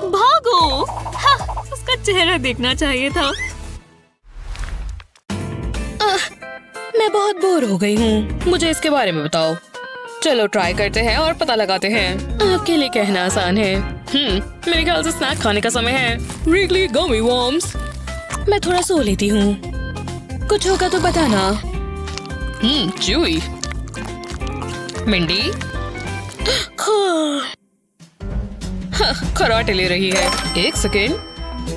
भागो! हाँ, उसका चेहरा देखना चाहिए था। मैं बहुत बोर हो गई हूँ। मुझे इसके बारे में बताओ। चलो ट्राई करते हैं और पता लगाते हैं। आपके लिए कहना आसान है। मेरे ख्याल से स्नैक खाने का समय है। रिगली गमी वॉर्म्स। मैं थोड़ा सो लेती हूँ। कुछ होगा तो बताना। जूई। मिंडी। खराटे ले रही है। एक सेकेंड,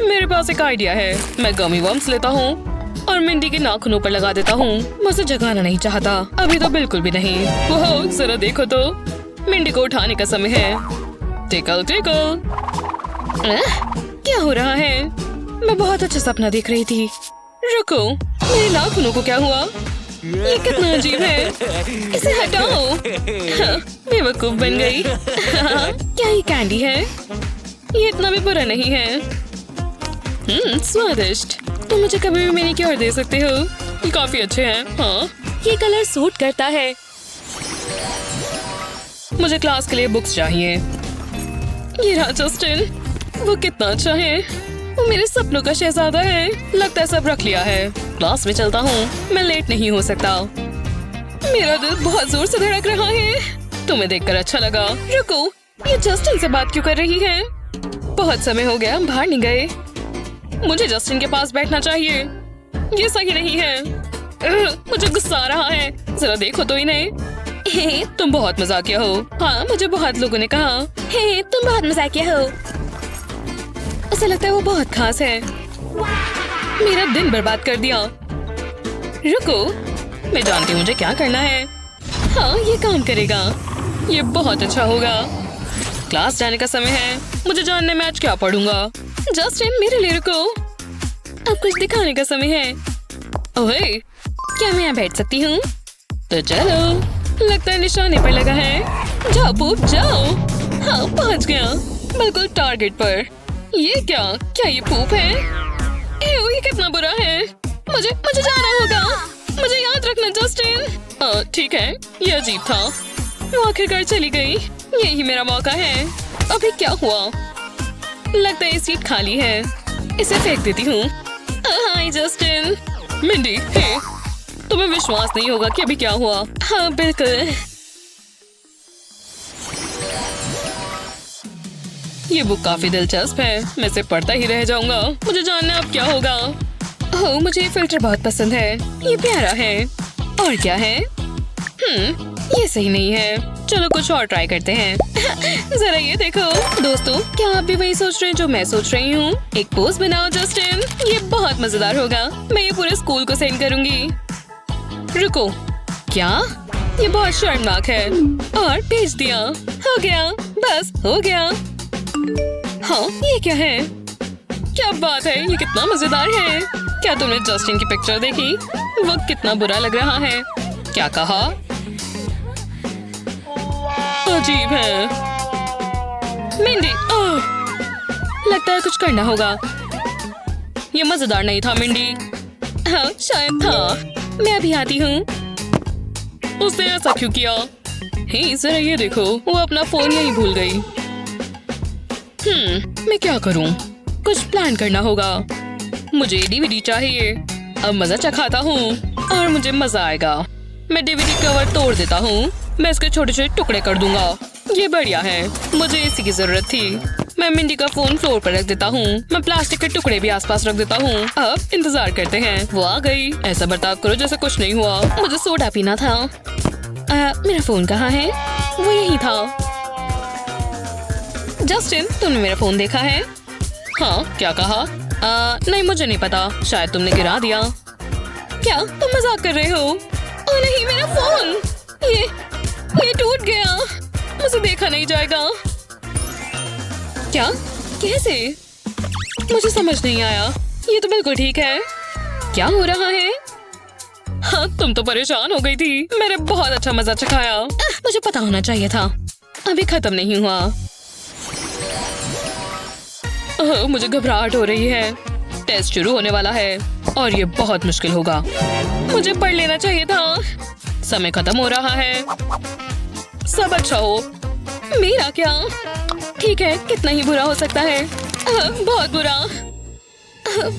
मेरे पास एक आइडिया है। मैं गमी वॉर्म्स लेता हूँ और मिंडी के नाखूनों पर लगा देता हूँ। मुझे जगाना नहीं चाहता, अभी तो बिल्कुल भी नहीं। वो जरा देखो तो, मिंडी को उठाने का समय है। Tackle tackle. क्या हो रहा है? मैं बहुत अच्छा सपना देख रही थी। रुको, मेरे नाखूनों को क्या हुआ? ये कितना अजीब है। इसे हटाओ। बेवकूफ बन गई। क्या ये कैंडी है? ये इतना भी बुरा नहीं है। स्वादिष्ट। तुम मुझे कभी भी मैनिक्योर दे सकते हो। ये काफी अच्छे हैं। हाँ, ये कलर सूट करता है। मुझे क्लास के लिए बुक्स चाहिए। ये रहा जस्टिन। वो कितना अच्छा है। वो मेरे सपनों का शहजादा है। लगता है सब रख लिया है। क्लास में चलता हूँ। मैं लेट नहीं हो सकता। मेरा दिल बहुत जोर से धड़क रहा है। तुम्हें देखकर अच्छा लगा। रुको, ये जस्टिन से बात क्यों कर रही है? बहुत समय हो गया, हम बाहर नहीं गए। मुझे जस्टिन के पास बैठना चाहिए। ये सही नहीं है। मुझे गुस्सा आ रहा है। जरा देखो तो इन्हें। तुम बहुत मजाकिया हो। हाँ, मुझे बहुत लोगों ने कहा। हे, तुम बहुत मजाकिया हो। ऐसा लगता है वो बहुत खास है। मेरा दिन बर्बाद कर दिया। रुको, मैं जानती हूँ मुझे क्या करना है। हाँ, ये काम करेगा। ये बहुत अच्छा होगा। क्लास जाने का समय है। मुझे जानने में आज क्या पढ़ूंगा। जस्टिन, मेरे लिए रुको। अब कुछ दिखाने का समय है। ओहे, क्या मैं यहाँ बैठ सकती हूँ? तो चलो। लगता है निशाने पर लगा है। जाओ पूप जाओ। हाँ, पहुँच गया। बिल्कुल टारगेट पर। ये क्या ये पूप है? एव, ये कितना बुरा है। मुझे जाना होगा। मुझे याद रखना जस्टिन। ठीक है, ये अजीब था। वो आखिरकार चली गई। यही मेरा मौका है। अभी क्या हुआ? लगता है ये सीट खाली है। इसे फेंक देती हूँ। हाय जस्टिन। मिंडी, हे, तुम्हें विश्वास नहीं होगा कि अभी क्या हुआ। हाँ बिल्कुल। ये बुक काफी दिलचस्प है। मैं इसे पढ़ता ही रह जाऊंगा। मुझे जानना अब क्या होगा। ओह, मुझे ये फिल्टर बहुत पसंद है। ये प्यारा है। और क्या है? ये सही नहीं है। चलो कुछ और ट्राई करते हैं। जरा ये देखो। दोस्तों, क्या आप भी वही सोच रहे हैं जो मैं सोच रही हूँ? एक पोस्ट बनाओ जस्टिन। ये बहुत मजेदार होगा। मैं ये पूरे स्कूल को सेंड करूंगी। रुको, क्या? ये बहुत शर्मनाक है। और भेज दिया। हो गया, बस हो गया। हाँ, ये क्या है? क्या बात है, ये कितना मजेदार है। क्या तुमने जस्टिन की पिक्चर देखी? वो कितना बुरा लग रहा है। क्या कहा? अजीब है। मिंडी, लगता है कुछ करना होगा। ये मजेदार नहीं था मिंडी। हाँ, शायद था। मैं अभी आती हूँ। उसने ऐसा क्यों किया? हे, जरा ये देखो, वो अपना फोन यहीं भूल गई। मैं क्या करूं? कुछ प्लान करना होगा। मुझे डीवीडी चाहिए। अब मजा चखाता हूँ और मुझे मजा आएगा। मैं डीवीडी कवर तोड़ देता हूँ। मैं इसके छोटे छोटे टुकड़े कर दूंगा। ये बढ़िया है। मुझे इसी की जरूरत थी। मैं मिंडी का फोन फ्लोर पर रख देता हूँ। मैं प्लास्टिक के टुकड़े भी आसपास रख देता हूँ। अब इंतजार करते हैं। वो आ गई। ऐसा बर्ताव करो जैसे कुछ नहीं हुआ। मुझे सोडा पीना था। मेरा फोन कहाँ है? वो यही था। जस्टिन, तुमने मेरा फोन देखा है? हाँ, क्या कहा? नहीं, मुझे नहीं पता। शायद तुमने गिरा दिया। क्या तुम मजाक कर रहे हो? ओह नहीं, मेरा फोन! ये टूट गया। मुझे देखा नहीं जाएगा। क्या? कैसे? मुझे समझ नहीं आया। ये तो बिल्कुल ठीक है। क्या हो रहा है? हाँ, तुम तो परेशान हो गई थी। मैंने बहुत अच्छा मजा चखाया। मुझे पता होना चाहिए था। अभी खत्म नहीं हुआ। मुझे घबराहट हो रही है। टेस्ट शुरू होने वाला है और ये बहुत मुश्किल होगा। मुझे पढ़ लेना चाहिए था। समय खत्म हो रहा है। सब अच्छा हो। मेरा क्या? ठीक है, कितना ही बुरा हो सकता है। बहुत बुरा।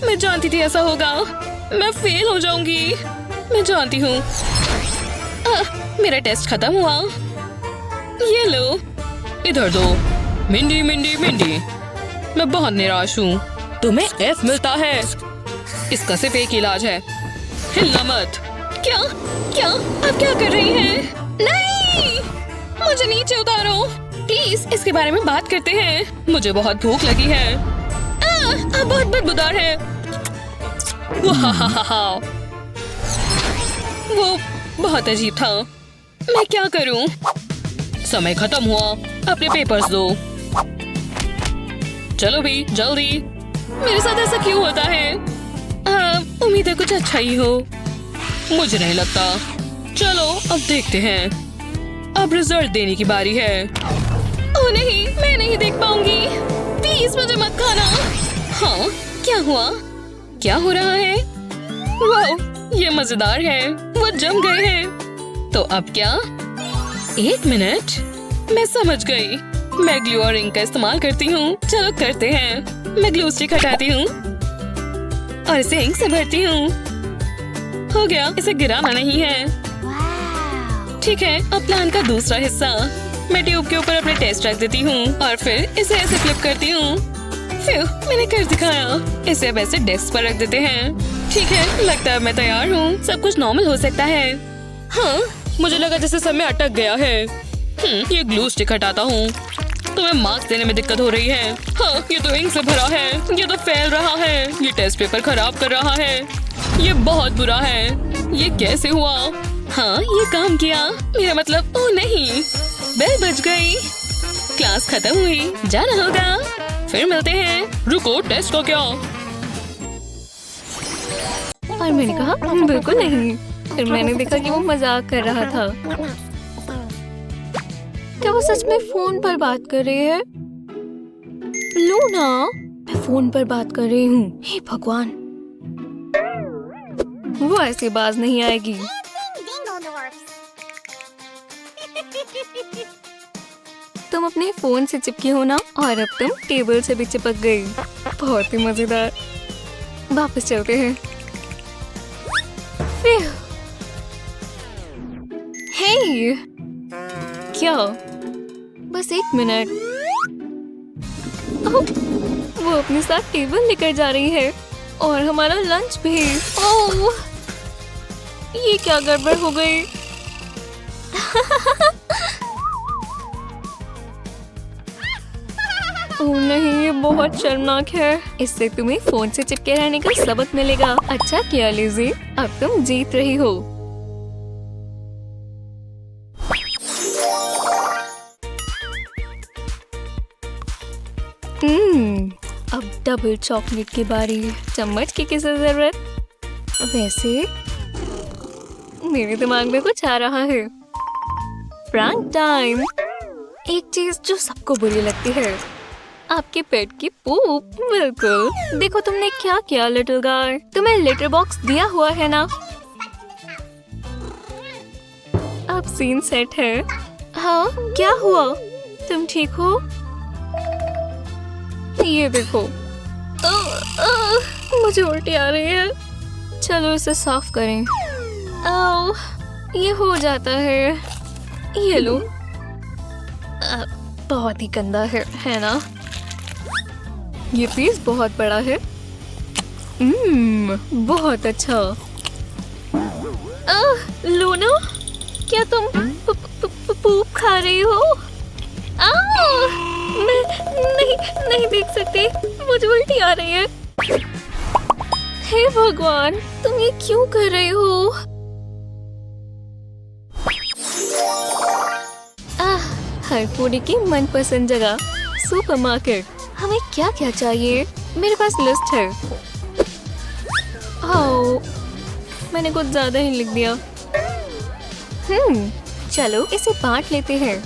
मैं जानती थी ऐसा होगा। मैं फेल हो जाऊंगी। मैं जानती हूँ। मेरा टेस्ट खत्म हुआ। ये लो, इधर दो। मिंडी मिंडी मिंडी, मैं बहुत निराश हूँ। तुम्हें F मिलता है। इसका सिर्फ एक इलाज है, हिलना मत। क्या क्या आप क्या कर रही हैं? नहीं, मुझे नीचे उतारो प्लीज। इसके बारे में बात करते हैं। मुझे बहुत भूख लगी है। आप बहुत बदबूदार है। वो बहुत अजीब था। मैं क्या करूं? समय खत्म हुआ। अपने पेपर्स दो। चलो भी जल्दी। मेरे साथ ऐसा क्यों होता है? उम्मीद है कुछ अच्छा ही हो। मुझे नहीं लगता। चलो अब देखते हैं। अब रिजल्ट देने की बारी है। ओह नहीं, मैं नहीं देख पाऊंगी। प्लीज मुझे मत खाना। हाँ, क्या हुआ? क्या हो रहा है? वाह, ये मजेदार है। वो जम गए हैं। तो अब क्या? एक मिनट, मैं समझ गई। मैं ग्लू और इंक का इस्तेमाल करती हूँ। चलो करते हैं। मैं ग्लू स्टिक हटाती हूँ और इसे इंक से भरती हूँ। हो गया, इसे गिराना नहीं है। ठीक है, अब प्लान का दूसरा हिस्सा। मैं ट्यूब के ऊपर अपने टेस्ट रख देती हूँ और फिर इसे ऐसे फ्लिप करती हूँ। फिर मैंने कर दिखाया। इसे अब ऐसे डेस्क पर रख देते हैं। ठीक है, लगता है मैं तैयार हूँ। सब कुछ नॉर्मल हो सकता है। हाँ, मुझे लगा जैसे समय अटक गया है। ये ग्लू स्टिक हटाता हूँ। तुम्हें मार्क्स देने में दिक्कत हो रही है। हाँ, ये तो इंक से भरा है। ये तो फैल रहा है। ये टेस्ट पेपर खराब कर रहा है। ये बहुत बुरा है। ये कैसे हुआ? हाँ, ये काम किया। मेरा मतलब, ओह नहीं, बेल बज गई। क्लास खत्म हुई। जाना होगा। फिर मिलते हैं। रुको, टेस्ट का क्या? और मैंने कहा बिल्कुल नहीं। फिर मैंने देखा कि वो मजाक कर रहा था। क्या वो सच में फोन पर बात कर रही है? लूना, मैं फोन पर बात कर रही हूँ। हे भगवान, वो ऐसी बाज नहीं आएगी। तुम अपने फोन से चिपकी हो ना, और अब तुम टेबल से भी चिपक गई। बहुत ही मजेदार। वापस चलते हैं। हे, क्या? बस 1 मिनट। ओह, वो अपने साथ टेबल लेकर जा रही है और हमारा लंच भी। ओह, ये क्या गड़बड़ हो गई? ओह नहीं, ये बहुत शर्मनाक है। इससे तुम्हें फोन से चिपके रहने का सबक मिलेगा। अच्छा किया लिज़ी, अब तुम जीत रही हो। अब डबल चॉकलेट की बारी। चम्मच की किसे जरूरत? वैसे मेरे दिमाग में कुछ आ रहा है। Prank time. एक चीज जो सबको बुरी लगती है, आपके पेट की पूप। बिल्कुल। देखो तुमने क्या किया लिटिल गाय। तुम्हें लेटर बॉक्स दिया हुआ है ना? अब सीन सेट है। हाँ, क्या हुआ? तुम ठीक हो? ये देखो, मुझे उल्टी आ रही है। चलो इसे साफ करें। ये हो जाता है। ये लो। बहुत ही गंदा है ना? ये पीस बहुत बड़ा है। बहुत अच्छा। लूना, क्या तुम पूप खा रही हो? मैं नहीं देख सकती, मुझे उल्टी आ रही है। हे भगवान, तुम ये क्यों कर रही हो? हर फूडी की मनपसंद जगह, सुपरमार्केट। हमें क्या क्या चाहिए? मेरे पास लिस्ट है। मैंने कुछ ज्यादा ही लिख दिया। चलो इसे बांट लेते हैं।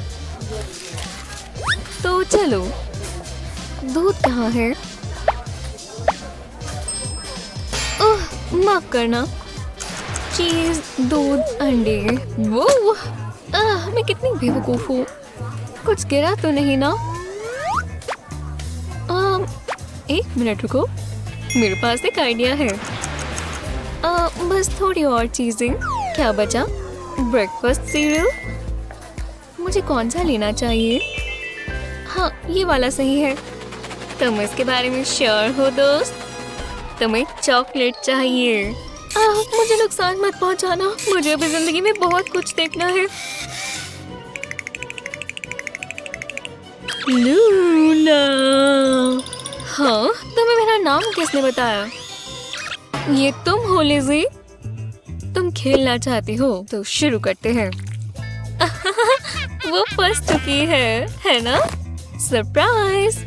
तो चलो, दूध कहाँ है? ओह, माफ करना। चीज, दूध, अंडे। वो मैं कितनी बेवकूफ हूँ। कुछ गिरा तो नहीं ना? 1 मिनट रुको, मेरे पास एक आइडिया है। बस थोड़ी और चीजें। क्या बचा? Breakfast cereal. मुझे कौन सा लेना चाहिए? हाँ, ये वाला सही है। तुम इसके बारे में श्योर हो दोस्त? तुम्हें चॉकलेट चाहिए। मुझे नुकसान मत पहुंचाना, मुझे अभी जिंदगी में बहुत कुछ देखना है। लूना। हाँ, तुम्हें मेरा नाम किसने बताया? ये तुम हो लिज़ी? तुम खेलना चाहती हो तो शुरू करते हैं। वो फंस चुकी है ना? सरप्राइज।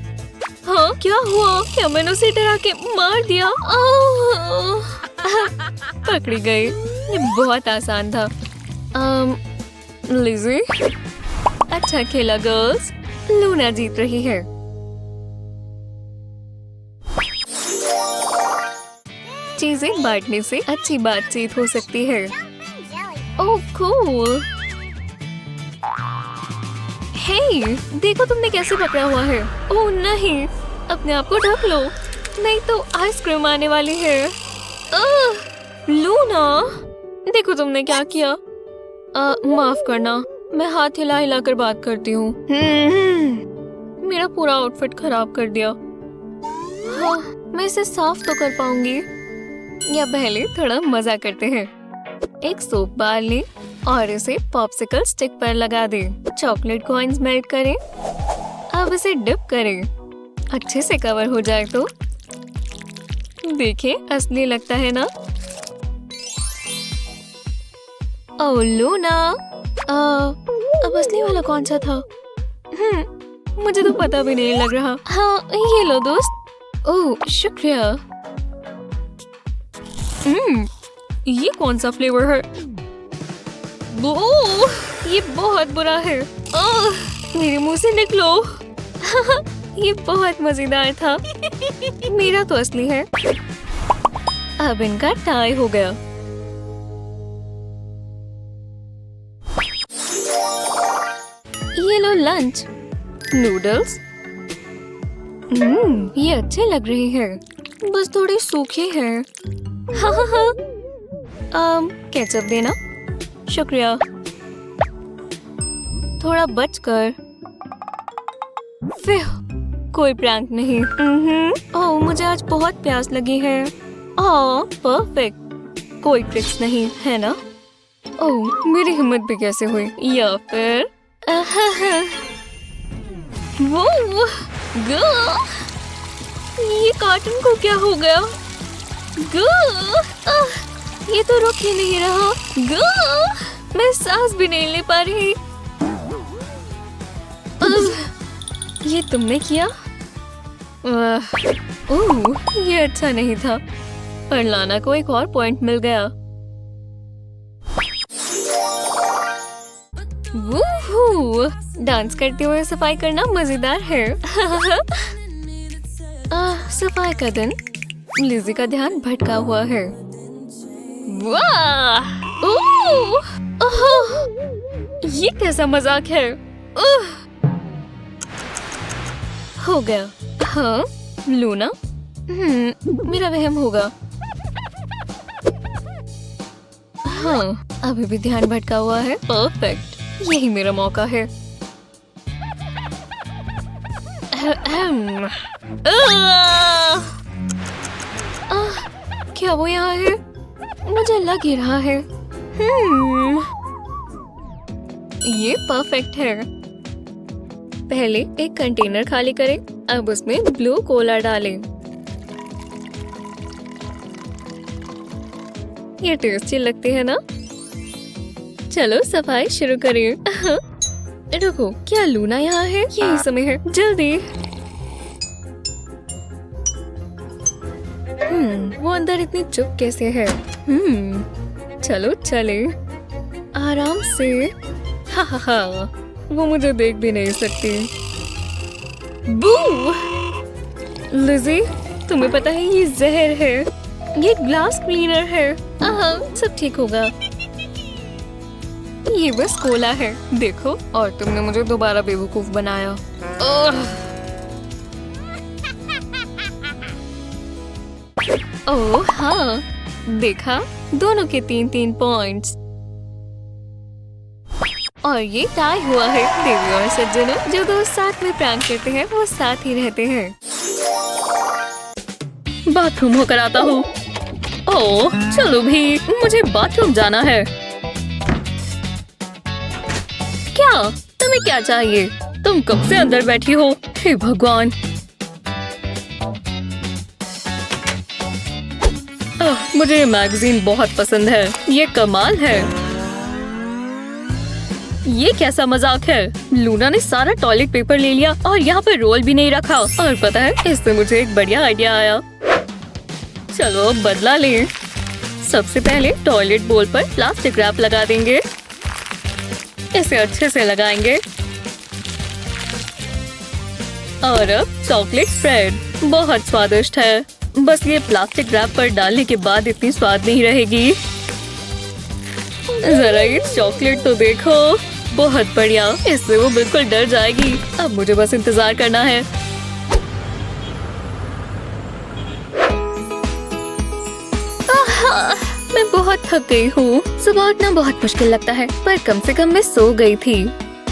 हाँ, क्या हुआ? क्या मैंने उसे डरा के मार दिया? पकड़ी गई। ये बहुत आसान था। लिज़ी, अच्छा खेला गर्ल्स। लूना जीत रही है। चीजें बांटने से अच्छी बातचीत हो सकती है। ओह कूल। हे, देखो तुमने कैसे पकड़ा हुआ है। ओह नहीं, अपने आप को ढक लो, नहीं तो आइसक्रीम आने वाली है। लूना, देखो तुमने क्या किया। माफ करना, मैं हाथ हिला हिला कर बात करती हूँ। मेरा पूरा आउटफिट खराब कर दिया। हाँ, मैं इसे साफ तो कर पाऊंगी, या पहले थोड़ा मजा करते हैं। एक सोप बार लें और इसे पॉप्सिकल स्टिक पर लगा दें। चॉकलेट कॉइन्स मेल्ट करें। अब इसे डिप करें। अच्छे से कवर हो जाए तो देखें, असली लगता है ना? ओह लूना, अब असली वाला कौन सा था? मुझे तो पता भी नहीं लग रहा। हाँ, ये लो दोस्त। ओह शुक्रिया। ये कौन सा फ्लेवर है? ओह, ये बहुत बुरा है। मेरे मुंह से निकलो। ये बहुत मजेदार था। मेरा तो असली है। अब इनका टाई हो गया। ये लो लंच। नूडल्स। ये अच्छे लग रहे हैं, बस थोड़े सूखे हैं। हाँ हाँ हाँ। केचप देना। शुक्रिया। थोड़ा बचकर। फिर कोई प्रैंक नहीं। ओह, मुझे आज बहुत प्यास लगी है। ओह, परफेक्ट। कोई ट्रिक्स नहीं है ना? ओह, मेरी हिम्मत भी कैसे हुई? या फिर वो ये कार्टून को क्या हो गया? ये तो रुक ही नहीं रहा। मैं सांस भी नहीं ले पा रही। ये तुमने किया? ओह, ये अच्छा नहीं था, पर लाना को एक और पॉइंट मिल गया। वूहू! डांस करते हुए सफाई करना मजेदार है। सफाई का दिन। लिज़ी का ध्यान भटका हुआ है। वाह! ओह! ये कैसा मजाक है? हो गया। हाँ, लूना। मेरा वहम होगा। हाँ, अभी भी ध्यान भटका हुआ है। परफेक्ट, यही मेरा मौका है। क्या वो यहाँ है? मुझे लग ही रहा है। ये परफेक्ट है। पहले एक कंटेनर खाली करें, अब उसमें ब्लू कोला डालें। ये टेस्टी लगते हैं ना? चलो सफाई शुरू करें। रुको, क्या लूना यहाँ है? यही समय है, जल्दी। वो अंदर इतनी चुप कैसे है? चलो चले, आराम से। हा हा हा, वो मुझे देख भी नहीं सकती। बू! लिज़ी, तुम्हें पता है ये जहर है। ये ग्लास क्लीनर है। सब ठीक होगा। ये बस कोला है, देखो। और तुमने मुझे दोबारा बेवकूफ बनाया। ओह हाँ, देखा, दोनों के 3-3 पॉइंट्स। और ये टाई हुआ है। देवी और सज्जनों, जो दोस्त साथ में प्रैंक करते हैं वो साथ ही रहते हैं। बाथरूम होकर आता हूँ। ओह, चलो भी, मुझे बाथरूम जाना है। क्या? तुम्हें क्या चाहिए? तुम कब से अंदर बैठी हो? हे भगवान! मुझे ये मैगजीन बहुत पसंद है। ये कमाल है। ये कैसा मजाक है? लूना ने सारा टॉयलेट पेपर ले लिया और यहाँ पर रोल भी नहीं रखा। और पता है, इससे मुझे एक बढ़िया आइडिया आया। चलो अब बदला लें। सबसे पहले टॉयलेट बोल पर प्लास्टिक रैप लगा देंगे। इसे अच्छे से लगाएंगे। और अब चॉकलेट स्प्रेड। बहुत स्वादिष्ट है। बस ये प्लास्टिक रैप पर डालने के बाद इतनी स्वाद नहीं रहेगी। जरा ये चॉकलेट तो देखो, बहुत बढ़िया। इससे वो बिल्कुल डर जाएगी। अब मुझे बस इंतजार करना है। मैं बहुत थक गई हूँ। सुबह उठना बहुत मुश्किल लगता है, पर कम से कम मैं सो गई थी।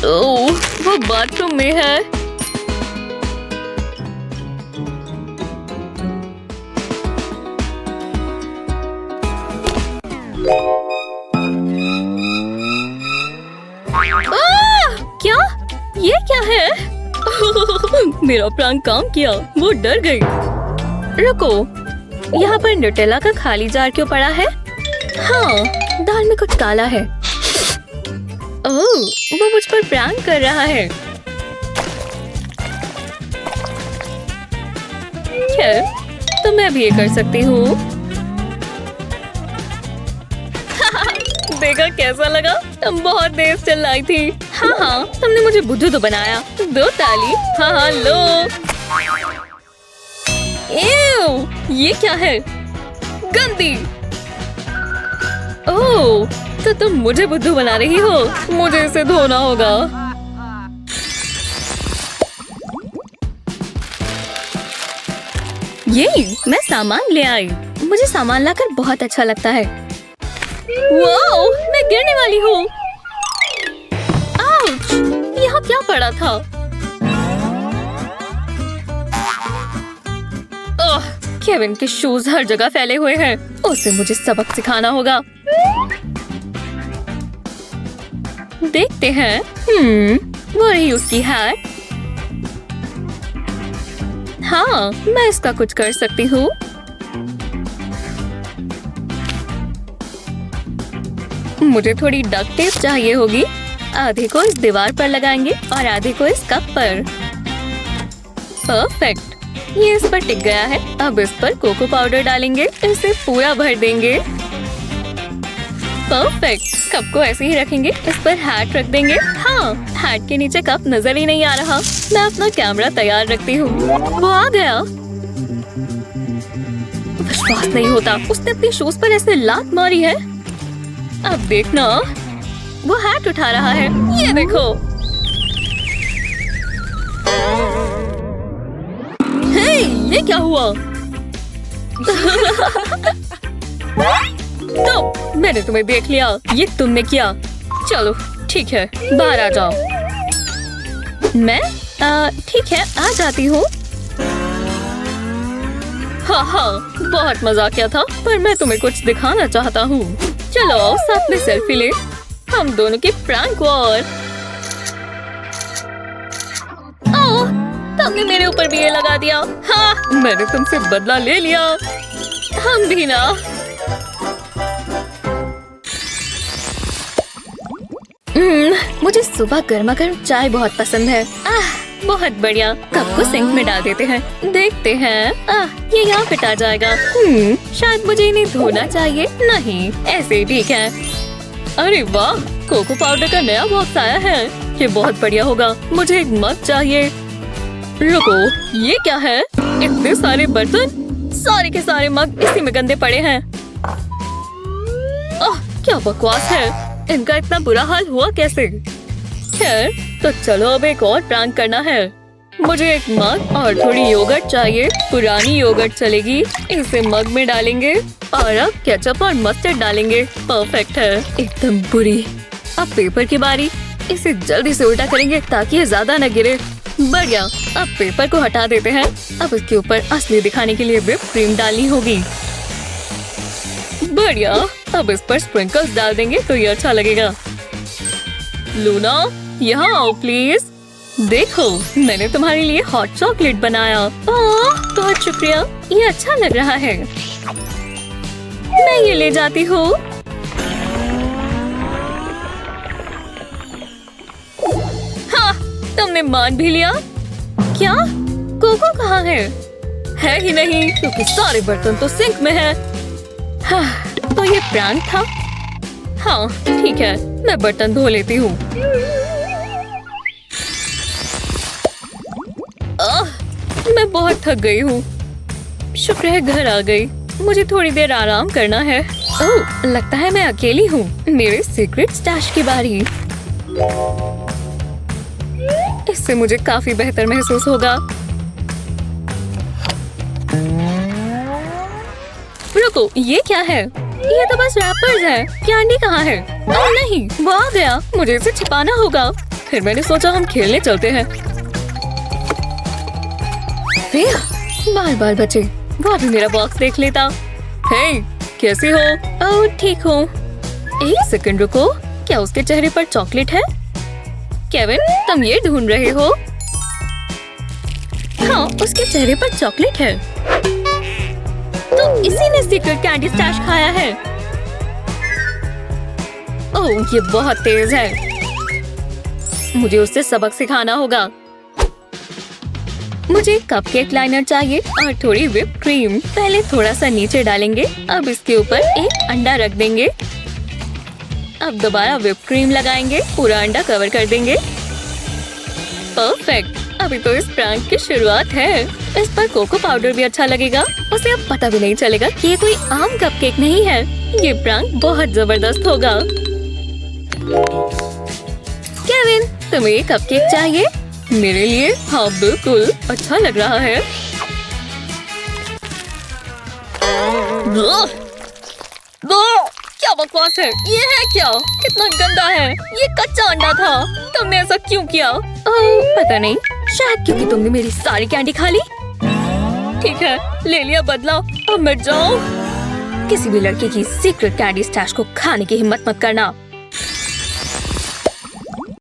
ओह, वो बाथरूम में है। क्या? ये क्या है? मेरा प्रैंक काम किया। वो डर गई। रुको, यहाँ पर न्यूटेला का खाली जार क्यों पड़ा है? हाँ, दाल में कुछ काला है। ओह, वो मुझ पर प्रैंक कर रहा है। खैर, तो मैं भी ये कर सकती हूँ। देखा कैसा लगा? तुम बहुत देर से चिल्लाई थी। हाँ हाँ, तुमने मुझे बुद्धू तो बनाया। दो ताली। हाँ हाँ, लो। एव, ये क्या है? गंदी। ओह, तो तुम मुझे बुद्धू बना रही हो। मुझे इसे धोना होगा। ये मैं सामान ले आई। मुझे सामान लाकर बहुत अच्छा लगता है। वाओ, मैं गिरने वाली हूँ। आउच! यहाँ क्या पड़ा था? ओह, केविन के शूज हर जगह फैले हुए हैं। उसे मुझे सबक सिखाना होगा। देखते हैं। वो रही उसकी हैट। हाँ, मैं इसका कुछ कर सकती हूँ। मुझे थोड़ी डक्ट टेप चाहिए होगी। आधे को इस दीवार पर लगाएंगे और आधे को इस कप पर। परफेक्ट, ये इस पर टिक गया है। अब इस पर कोको पाउडर डालेंगे। इसे पूरा भर देंगे। परफेक्ट, कप को ऐसे ही रखेंगे। इस पर हैट रख देंगे। हाँ, हैट के नीचे कप नजर ही नहीं आ रहा। मैं अपना कैमरा तैयार रखती हूँ। वो आ गया। विश्वास नहीं होता, उसने अपने शूज पर ऐसे लात मारी है। अब देखना, वो हैट उठा रहा है। ये देखो। हे, ये क्या हुआ? तो मैंने तुम्हें देख लिया। ये तुमने किया। चलो ठीक है, बाहर आ जाओ। मैं ठीक है, आ जाती हूँ। हाँ, बहुत मजा किया था, पर मैं तुम्हें कुछ दिखाना चाहता हूँ। चलो आओ, साथ में सेल्फी ले। हम दोनों की प्रैंक वॉर। ओह, तुमने मेरे ऊपर भी ये लगा दिया। हाँ, मैंने तुमसे बदला ले लिया। हम भी ना। मुझे सुबह गर्मा गर्म चाय बहुत पसंद है। बहुत बढ़िया। कप को सिंक में डाल देते हैं। देखते हैं। ये यहाँ फिट आ जाएगा। शायद मुझे इन्हें धोना चाहिए। नहीं, ऐसे ही ठीक है। अरे वाह, कोको पाउडर का नया बॉक्स आया है। ये बहुत बढ़िया होगा। मुझे एक मग चाहिए। रुको, ये क्या है? इतने सारे बर्तन, सारे के सारे मग इसी में गंदे पड़े हैं। क्या बकवास है। इनका इतना बुरा हाल हुआ कैसे? खैर, तो चलो अब एक और प्रैंक करना है। मुझे एक मग और थोड़ी योगर्ट चाहिए। पुरानी योगर्ट चलेगी। इसे मग में डालेंगे और अब केचप और मस्टर्ड डालेंगे। परफेक्ट है। एकदम बुरी। अब पेपर की बारी। इसे जल्दी से उल्टा करेंगे ताकि ये ज्यादा न गिरे। बढ़िया। अब पेपर को हटा देते हैं। अब इसके ऊपर असली दिखाने के लिए व्हिप क्रीम डालनी होगी। बढ़िया। अब इस पर स्प्रिंकल्स डाल देंगे तो ये अच्छा लगेगा। लूना, यहाँ आओ प्लीज। देखो, मैंने तुम्हारे लिए हॉट चॉकलेट बनाया। बहुत शुक्रिया, ये अच्छा लग रहा है। मैं ये ले जाती हूँ। हाँ, तुमने मान भी लिया। क्या? कोको कहाँ है? है ही नहीं, क्योंकि सारे बर्तन तो सिंक में है। हाँ, तो ये प्रैंक था। हाँ ठीक है, मैं बर्तन धो लेती हूँ। मैं बहुत थक गई हूँ। शुक्र है घर आ गई। मुझे थोड़ी देर आराम करना है। ओह, लगता है मैं अकेली हूँ। मेरे सीक्रेट स्टैश की बारी। इससे मुझे काफी बेहतर महसूस होगा। रुको, ये क्या है? ये तो बस रैपर्स है। कैंडी कहाँ है? ओह नहीं, वो आ गया। मुझे इसे छिपाना होगा। फिर मैंने सोचा हम खेलने चलते हैं। बाल बाल बचे। वो अभी मेरा बॉक्स देख लेता। हे, कैसी हो? ओह ठीक हूँ। एक सेकंड रुको, क्या उसके चेहरे पर चॉकलेट है? केविन, तुम ये ढूंढ रहे हो? हाँ, उसके चेहरे पर चॉकलेट है। तो इसी ने सीक्रेट कैंडी स्टैश खाया है। ओह, ये बहुत तेज है। मुझे उससे सबक सिखाना होगा। मुझे कपकेक लाइनर चाहिए और थोड़ी व्हिप क्रीम। पहले थोड़ा सा नीचे डालेंगे। अब इसके ऊपर एक अंडा रख देंगे। अब दोबारा व्हिप क्रीम लगाएंगे। पूरा अंडा कवर कर देंगे। परफेक्ट। अभी तो इस प्रैंक की शुरुआत है। इस पर कोको पाउडर भी अच्छा लगेगा। उसे अब पता भी नहीं चलेगा कि ये कोई आम कपकेक नहीं है। ये प्रैंक बहुत जबरदस्त होगा। केविन, तुम्हें ये कपकेक चाहिए? मेरे लिए? हाँ बिल्कुल, अच्छा लग रहा है। क्या बकवास है? ये है क्या? कितना गंदा है। ये कच्चा अंडा था। तुमने ऐसा क्यों किया? पता नहीं, शायद क्योंकि तुमने मेरी सारी कैंडी खा ली। ठीक है, ले लिया बदला। अब मैं जाऊं। किसी भी लड़के की सीक्रेट कैंडी स्टैश को खाने की हिम्मत मत करना।